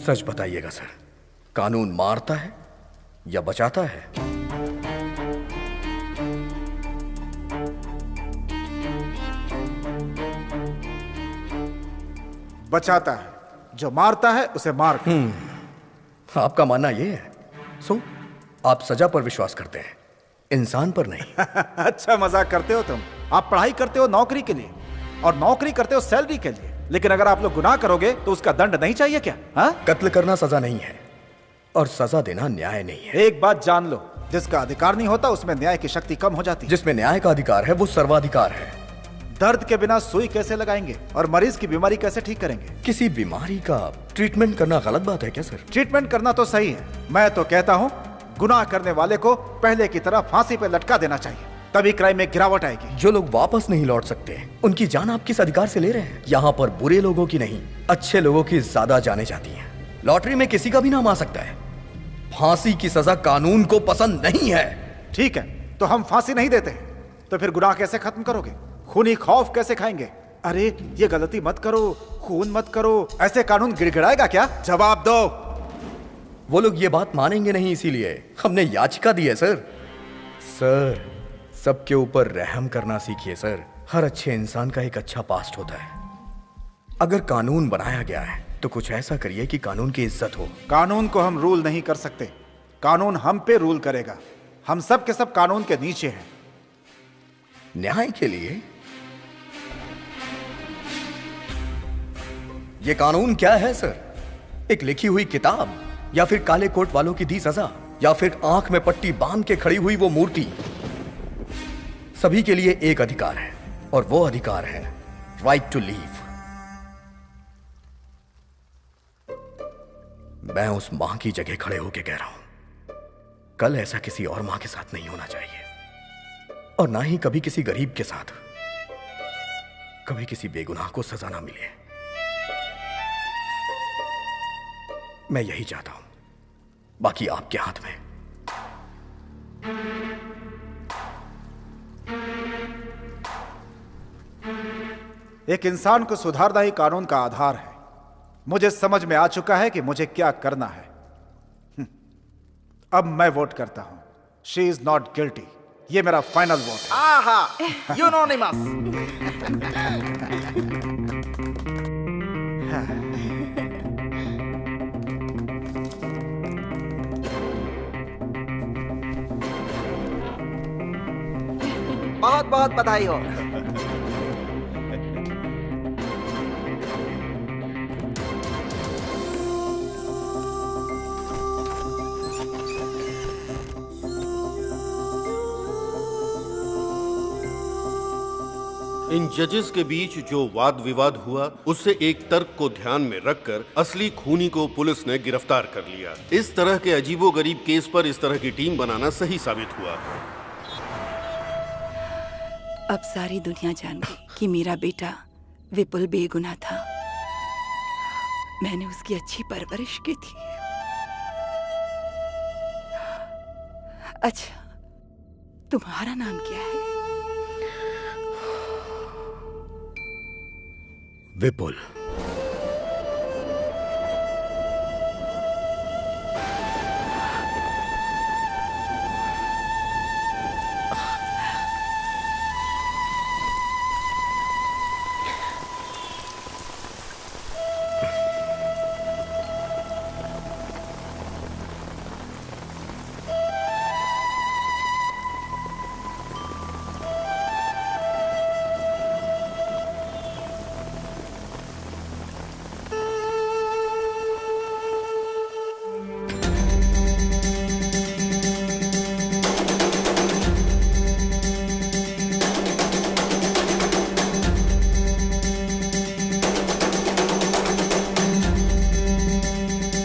सच बताइएगा सर, कानून मारता है या बचाता है? बचाता है। जो मारता है उसे मार। आपका मानना यह है? सो आप सजा पर विश्वास करते हैं, इंसान पर नहीं। अच्छा मजाक करते हो तुम। आप पढ़ाई करते हो नौकरी के लिए, और नौकरी करते हो सैलरी के लिए, लेकिन अगर आप लोग गुनाह करोगे तो उसका दंड नहीं चाहिए क्या? हाँ? कत्ल करना सजा नहीं है और सजा देना न्याय नहीं है। एक बात जान लो, जिसका अधिकार नहीं होता उसमें न्याय की शक्ति कम हो जाती है। जिसमें न्याय का अधिकार है वो सर्वाधिकार है। दर्द के बिना सुई कैसे लगाएंगे और मरीज की बीमारी कैसे ठीक करेंगे? किसी बीमारी का ट्रीटमेंट करना गलत बात है क्या सर? ट्रीटमेंट करना तो सही है। मैं तो कहता हूँ गुनाह करने वाले को पहले की तरह फांसी पे लटका देना चाहिए, तभी क्राइम में गिरावट आएगी। जो लोग वापस नहीं लौट सकते उनकी जान आप किस अधिकार से ले रहे हैं? यहाँ पर बुरे लोगों की नहीं, अच्छे लोगों की ज्यादा जाने जाती हैं। लॉटरी में किसी का भी नाम आ सकता है। फांसी की सजा कानून को पसंद नहीं है। ठीक है, तो हम फांसी नहीं देते हैं, तो फिर गुनाह कैसे खत्म करोगे? खूनी खौफ कैसे खाएंगे? अरे ये गलती मत करो, खून मत करो, ऐसे कानून गिड़गिड़ाएगा क्या? जवाब दो। वो लोग ये बात मानेंगे नहीं, इसीलिए हमने याचिका दी है सर। सर, सबके ऊपर रहम करना सीखिए सर। हर अच्छे इंसान का एक अच्छा पास्ट होता है। अगर कानून बनाया गया है तो कुछ ऐसा करिए कि कानून की इज्जत हो। कानून को हम रूल नहीं कर सकते, कानून हम पे रूल करेगा। हम सब के सब कानून के नीचे हैं। न्याय के लिए ये कानून क्या है सर? एक लिखी हुई किताब, या फिर काले कोट वालों की दी सजा, या फिर आंख में पट्टी बांध के खड़ी हुई वो मूर्ति? सभी के लिए एक अधिकार है, और वो अधिकार है राइट टू लीव। मैं उस मां की जगह खड़े होकर कह रहा हूं, कल ऐसा किसी और मां के साथ नहीं होना चाहिए, और ना ही कभी किसी गरीब के साथ। कभी किसी बेगुनाह को सजा ना मिले। मैं यही चाहता हूं, बाकी आपके हाथ में। एक इंसान को सुधारना ही कानून का आधार है। मुझे समझ में आ चुका है कि मुझे क्या करना है। अब मैं वोट करता हूं, शी इज नॉट गिल्टी। ये मेरा फाइनल वोट है। आहा, यूनोनिमस। बहुत बहुत बधाई हो। इन जजेस के बीच जो वाद विवाद हुआ, उससे एक तर्क को ध्यान में रखकर असली खूनी को पुलिस ने गिरफ्तार कर लिया। इस तरह के अजीबोगरीब केस पर इस तरह की टीम बनाना सही साबित हुआ। अब सारी दुनिया जान गई कि मेरा बेटा विपुल बेगुनाह था। मैंने उसकी अच्छी परवरिश की थी। अच्छा, तुम्हारा नाम क्या है? विपुल।